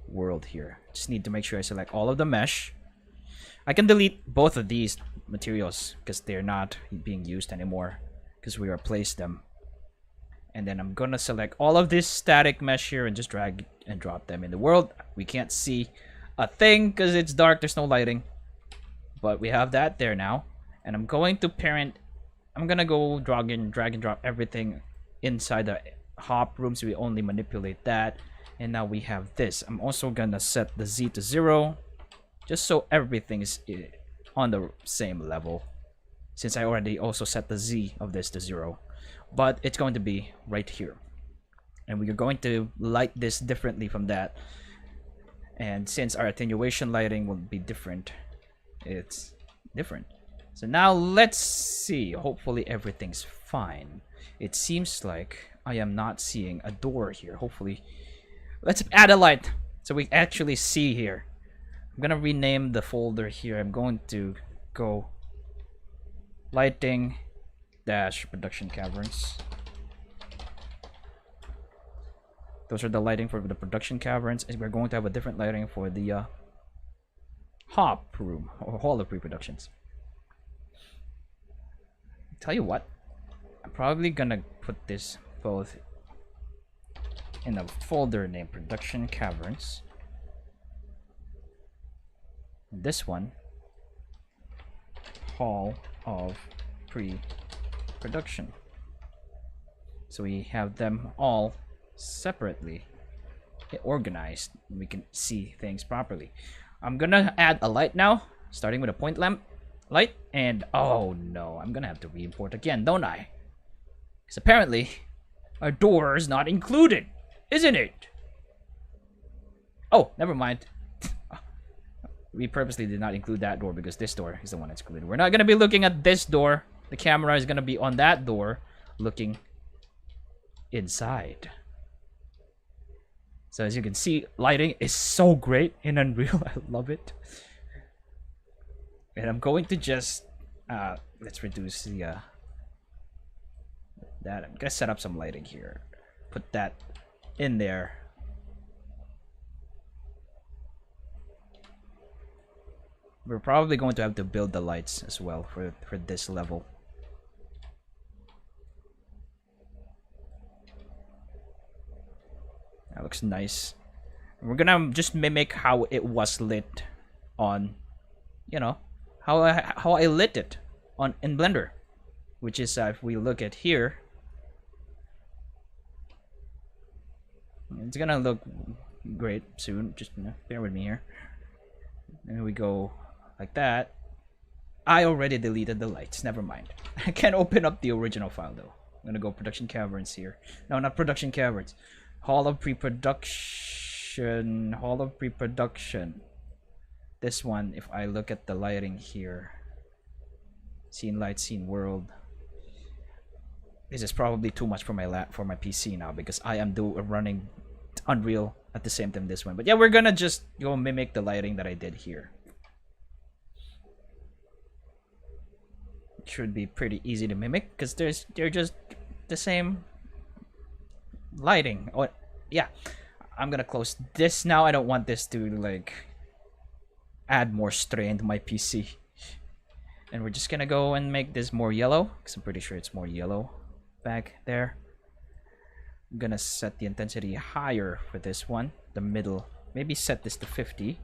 world here. Just need to make sure I select all of the mesh. I can delete both of these materials because they're not being used anymore because we replaced them. And then I'm gonna select all of this static mesh here and just drag and drop them in the world. We can't see a thing because it's dark, there's no lighting, but we have that there now. And I'm going to parent. I'm gonna go drag and drop everything inside the hop room, so we only manipulate that. And now we have this. I'm also gonna set the Z to 0, just so everything is on the same level, since I already also set the Z of this to 0. But it's going to be right here, and we are going to light this differently from that. And since our attenuation lighting will be different, it's different. So now let's see. Hopefully everything's fine. It seems like I am not seeing a door here. Hopefully, let's add a light so we actually see here. I'm gonna rename the folder here. I'm going to go lighting dash production caverns. Those are the lighting for the production caverns, and we're going to have a different lighting for the hop room or hall of reproductions. Tell you what, I'm probably gonna put this both in a folder named production caverns. And this one, hall of pre-production. So we have them all separately organized. We can see things properly. I'm gonna add a light now, starting with a point lamp light. And oh no, I'm gonna have to re-import again, don't I? Because apparently our door is not included, isn't it? Oh, never mind. We purposely did not include that door because this door is the one that's included. We're not gonna be looking at this door. The camera is gonna be on that door, looking inside. So as you can see, lighting is so great in Unreal. I love it. And I'm going to just let's reduce the that. I'm gonna set up some lighting here. Put that in there. We're probably going to have to build the lights as well for this level. That looks nice. We're gonna just mimic how it was lit on, you know, how I lit it on in Blender, which is if we look at here, It's gonna look great soon. Just bear with me here. And we go like that. I already deleted the lights. Never mind. I can't open up the original file though. I'm gonna go production caverns here. No, not production caverns. Hall of pre-production. Hall of pre-production. This one, if I look at the lighting here, scene light, scene world. This is probably too much for my PC now because I am running Unreal at the same time this one. But yeah, we're gonna just go mimic the lighting that I did here. It should be pretty easy to mimic because they're just the same lighting. Oh yeah, I'm gonna close this now. I don't want this to like add more strain to my PC. And we're just gonna go and make this more yellow because I'm pretty sure it's more yellow back there. I'm gonna set the intensity higher for this one, the middle. Maybe set this to 50.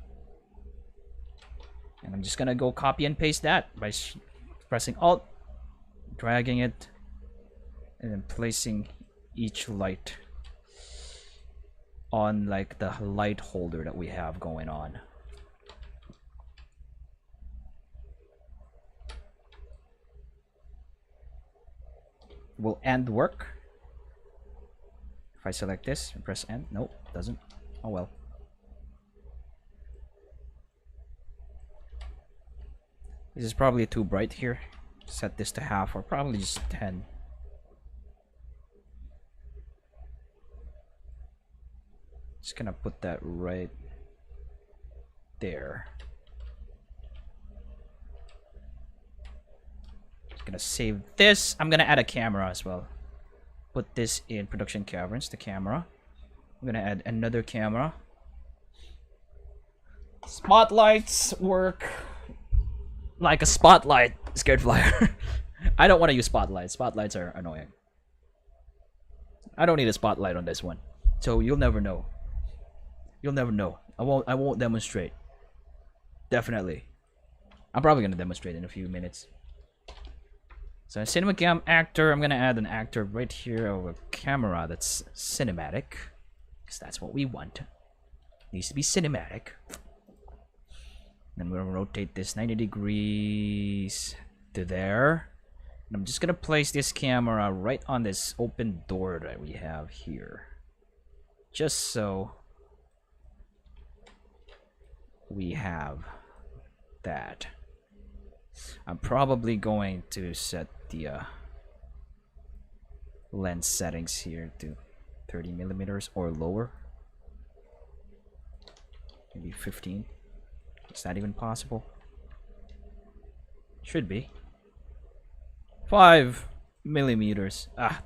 And I'm just gonna go copy and paste that by pressing Alt, dragging it, and then placing each light on like the light holder that we have going on. Will end work? If I select this and press end, nope, doesn't. Oh well. This is probably too bright here. Set this to half or probably just 10. Just gonna put that right there. Just gonna save this. I'm gonna add a camera as well. Put this in production caverns, the camera. I'm gonna add another camera. Spotlights work like a spotlight, Scared Flier. I don't want to use spotlights. Spotlights are annoying. I don't need a spotlight on this one. So you'll never know. You'll never know. I won't demonstrate. Definitely. I'm probably gonna demonstrate in a few minutes. So cinema cam actor, I'm gonna add an actor right here of a camera that's cinematic. Because that's what we want. Needs to be cinematic. Then we're gonna rotate this 90 degrees to there. And I'm just gonna place this camera right on this open door that we have here. Just so we have that. I'm probably going to set the lens settings here to 30 millimeters or lower. Maybe 15. Is that even possible? Should be. 5 millimeters. Ah,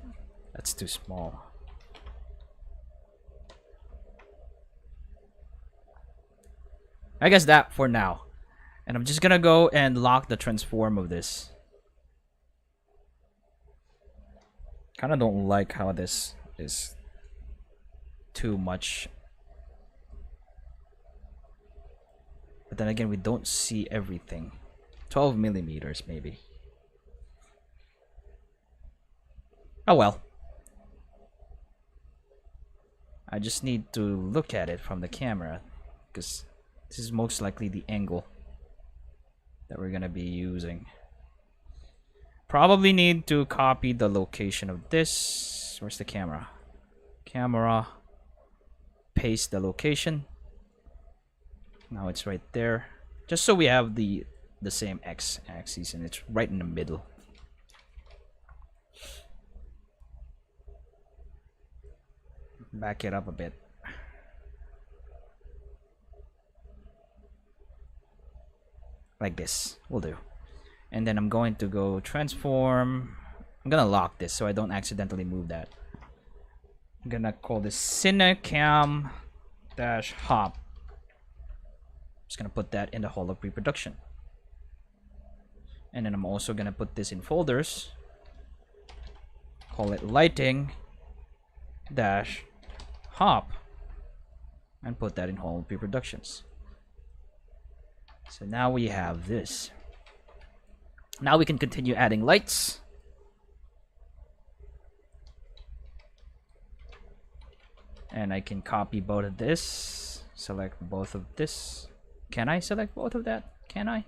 that's too small. I guess that for now. And I'm just gonna go and lock the transform of this. Kinda don't like how this is too much. But then again, we don't see everything. 12 millimeters maybe. Oh well. I just need to look at it from the camera, because this is most likely the angle that we're gonna be using. Probably need to copy the location of this. Where's the camera? Camera. Paste the location. Now it's right there. Just so we have the same x-axis and it's right in the middle. Back it up a bit. Like this will do. And then I'm going to go transform. I'm gonna lock this so I don't accidentally move that. I'm gonna call this cinecam -hop. Just gonna put that in the Hall of Pre-Production. And then I'm also gonna put this in folders. Call it lighting -hop. And put that in Hall of Pre-Productions. So now we have this. Now we can continue adding lights. And I can copy both of this. Select both of this. Can I select both of that? Can I?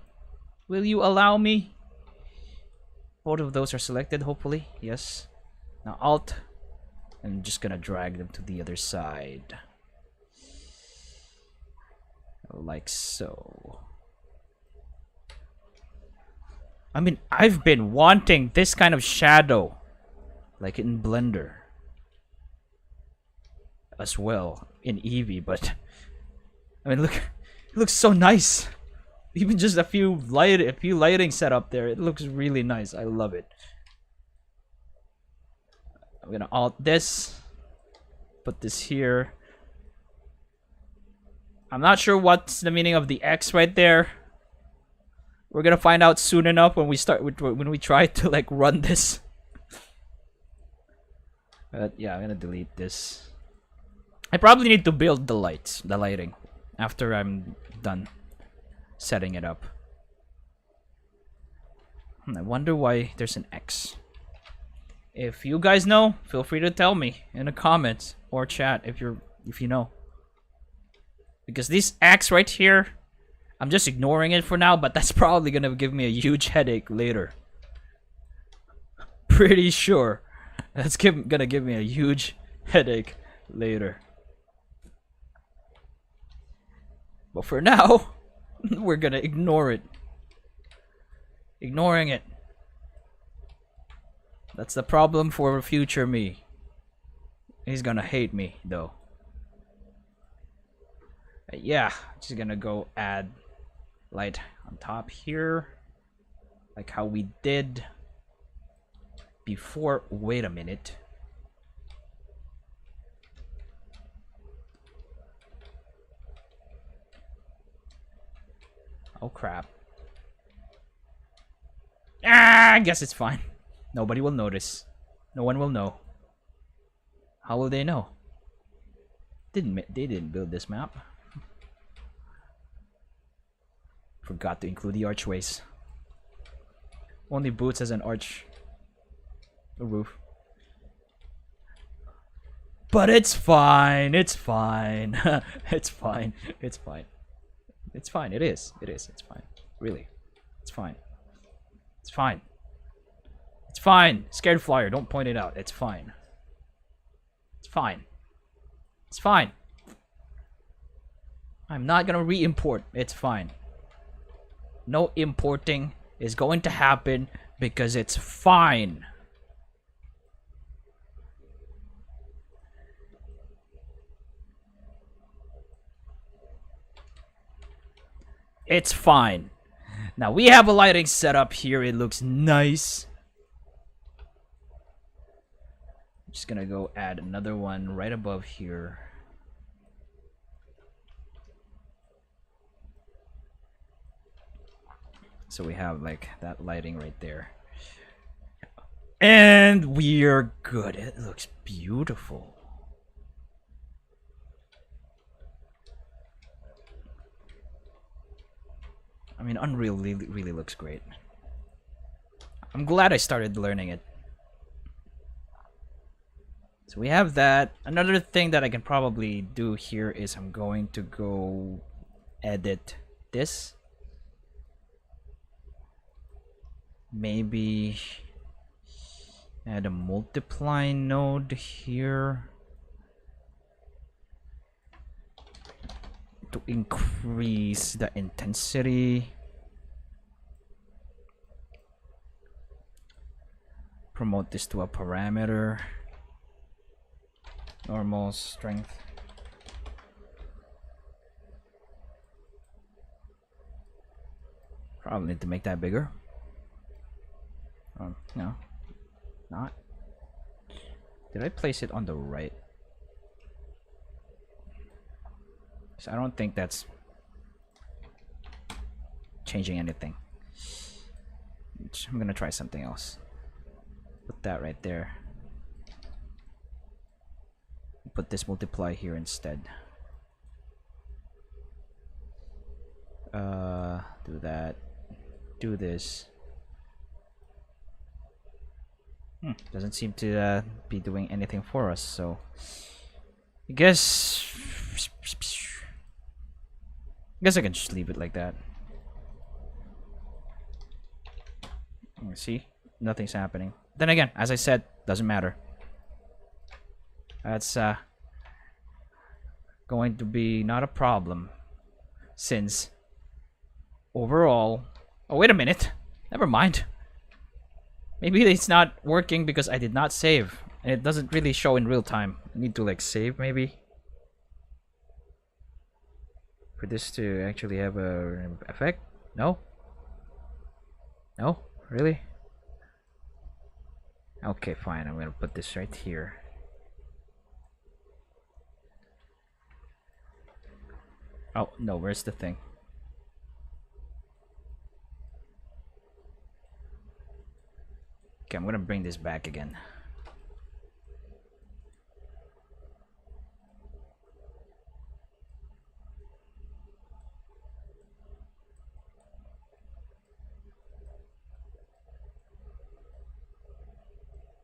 Will you allow me? Both of those are selected, hopefully. Yes. Now Alt. I'm just gonna drag them to the other side. Like so. I mean, I've been wanting this kind of shadow. Like in Blender. As well. In Eevee, but... I mean, look. It looks so nice. Even just a few lighting set up there. It looks really nice. I love it. I'm gonna alt this. Put this here. I'm not sure what's the meaning of the X right there. We're gonna find out soon enough when we try to like run this. But yeah, I'm gonna delete this. I probably need to build the lighting, after I'm done setting it up. I wonder why there's an X. If you guys know, feel free to tell me in the comments or chat if you know. Because this X right here, I'm just ignoring it for now, but that's probably gonna give me a huge headache later. Pretty sure that's gonna give me a huge headache later. But for now, we're gonna ignore it. Ignoring it. That's the problem for future me. He's gonna hate me, though. But yeah, just gonna go add light on top here. Like how we did before. Wait a minute. Oh crap. Ah, I guess it's fine. Nobody will notice. No one will know. How will they know? They didn't build this map. Forgot to include the archways. Only Boots has an arch. A roof. But it's fine. It's fine. It's fine. It's fine. It's fine. It is. It is. It's fine. Really. It's fine. It's fine. It's fine. Scared Flier. Don't point it out. It's fine. It's fine. It's fine. I'm not gonna re-import. It's fine. No importing is going to happen because it's fine. It's fine. Now we have a lighting setup here. It looks nice. I'm just gonna go add another one right above here. So we have like that lighting right there. And we're good. It looks beautiful. I mean, Unreal really looks great. I'm glad I started learning it. So we have that. Another thing that I can probably do here is I'm going to go edit this. Maybe add a multiply node here to increase the intensity. Promote this to a parameter. Normal strength. Probably need to make that bigger. No, not. Did I place it on the right? So I don't think that's changing anything. I'm gonna try something else. Put that right there. Put this multiply here instead. Do that. Do this. Doesn't seem to be doing anything for us, so I guess I can just leave it like that. See? Nothing's happening. Then again, as I said, doesn't matter. That's going to be not a problem. Since overall... Oh, wait a minute. Never mind. Maybe it's not working because I did not save. And it doesn't really show in real time. I need to like save maybe. For this to actually have a effect? No? No? Really? Okay, fine. I'm gonna put this right here. Oh, no, where's the thing? Okay, I'm gonna bring this back again.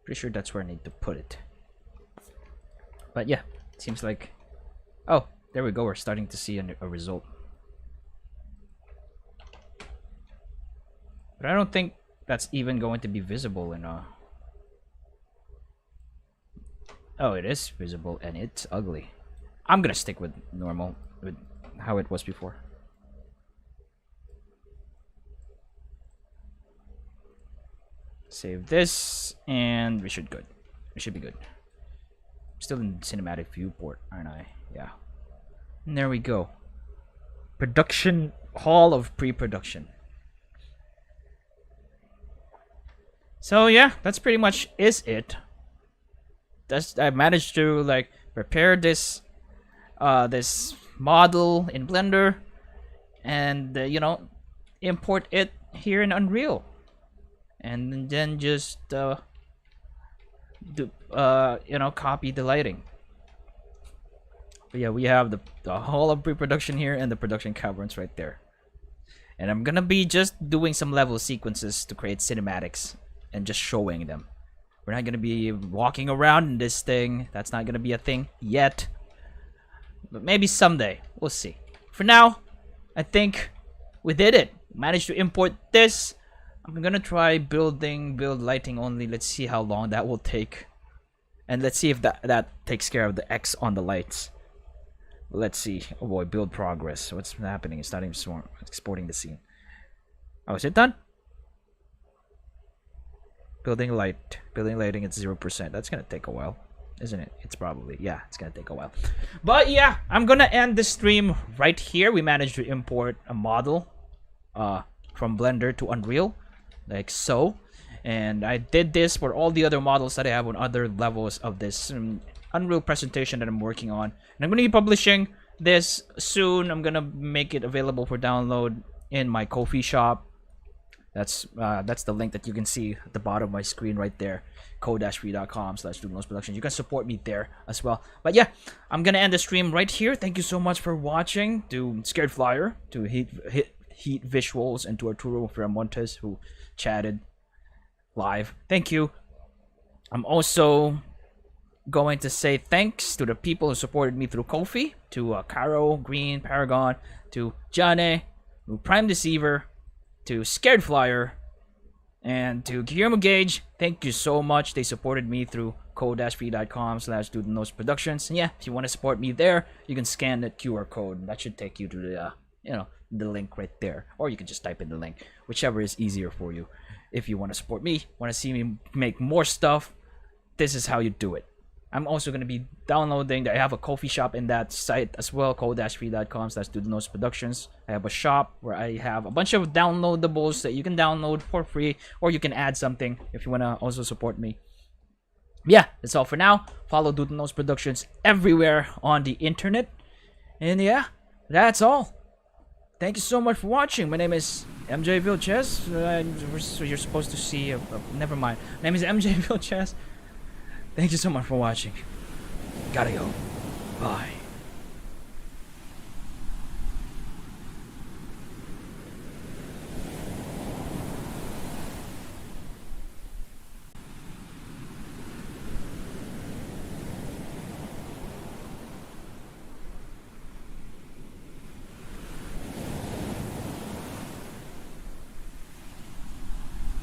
Pretty sure that's where I need to put it. But yeah, it seems like... Oh, there we go. We're starting to see a result. But I don't think that's even going to be visible in a... Oh, it is visible and it's ugly. I'm gonna stick with normal, with how it was before. Save this, and we should good. We should be good. Still in cinematic viewport, aren't I? Yeah. And there we go. Production hall of pre-production. So yeah, that's pretty much is it. I managed to like prepare this this model in Blender and you know, import it here in Unreal. And then just you know, copy the lighting. But yeah, we have the whole of pre-production here and the production caverns right there. And I'm gonna be just doing some level sequences to create cinematics and just showing them. We're not gonna be walking around in this thing. That's not gonna be a thing yet. But maybe someday. We'll see. For now, I think we did it. Managed to import this. I'm gonna try build lighting only. Let's see how long that will take. And let's see if that takes care of the X on the lights. Let's see. Oh boy, build progress. What's happening? It's not even exporting the scene. Oh, is it done? Building lighting at 0%. That's gonna take a while, isn't it? It's probably, yeah, it's gonna take a while. But yeah, I'm gonna end the stream right here. We managed to import a model from Blender to Unreal, like so. And I did this for all the other models that I have on other levels of this Unreal presentation that I'm working on. And I'm gonna be publishing this soon. I'm gonna make it available for download in my KoFi shop. That's the link that you can see at the bottom of my screen right there, ko-fi.com/Productions. You can support me there as well. But yeah, I'm gonna end the stream right here. Thank you so much for watching. To Scared Flier, to Heat Visuals, and to Arturo Firamontes who chatted live. Thank you. I'm also going to say thanks to the people who supported me through KoFi, to Caro, Green, Paragon, to Jane, to PrimeDeceiver, to Scared Flier, and to GulliermoGage. Thank you so much. They supported me through ko-fi.com/Productions. And yeah, if you want to support me there, you can scan that QR code. That should take you to the the link right there, or you can just type in the link, whichever is easier for you. If you want to support me, want to see me make more stuff, this is how you do it. I'm also going to be downloading. I have a KoFi shop in that site as well, ko-fi.com/Productions. I have a shop where I have a bunch of downloadables that you can download for free, or you can add something if you want to also support me. Yeah, that's all for now. Follow Doodle Productions everywhere on the internet. And yeah, that's all. Thank you so much for watching. My name is MJ Vilches. You're supposed to see... never mind. My name is MJ Vilches. Thank you so much for watching. Gotta go. Bye.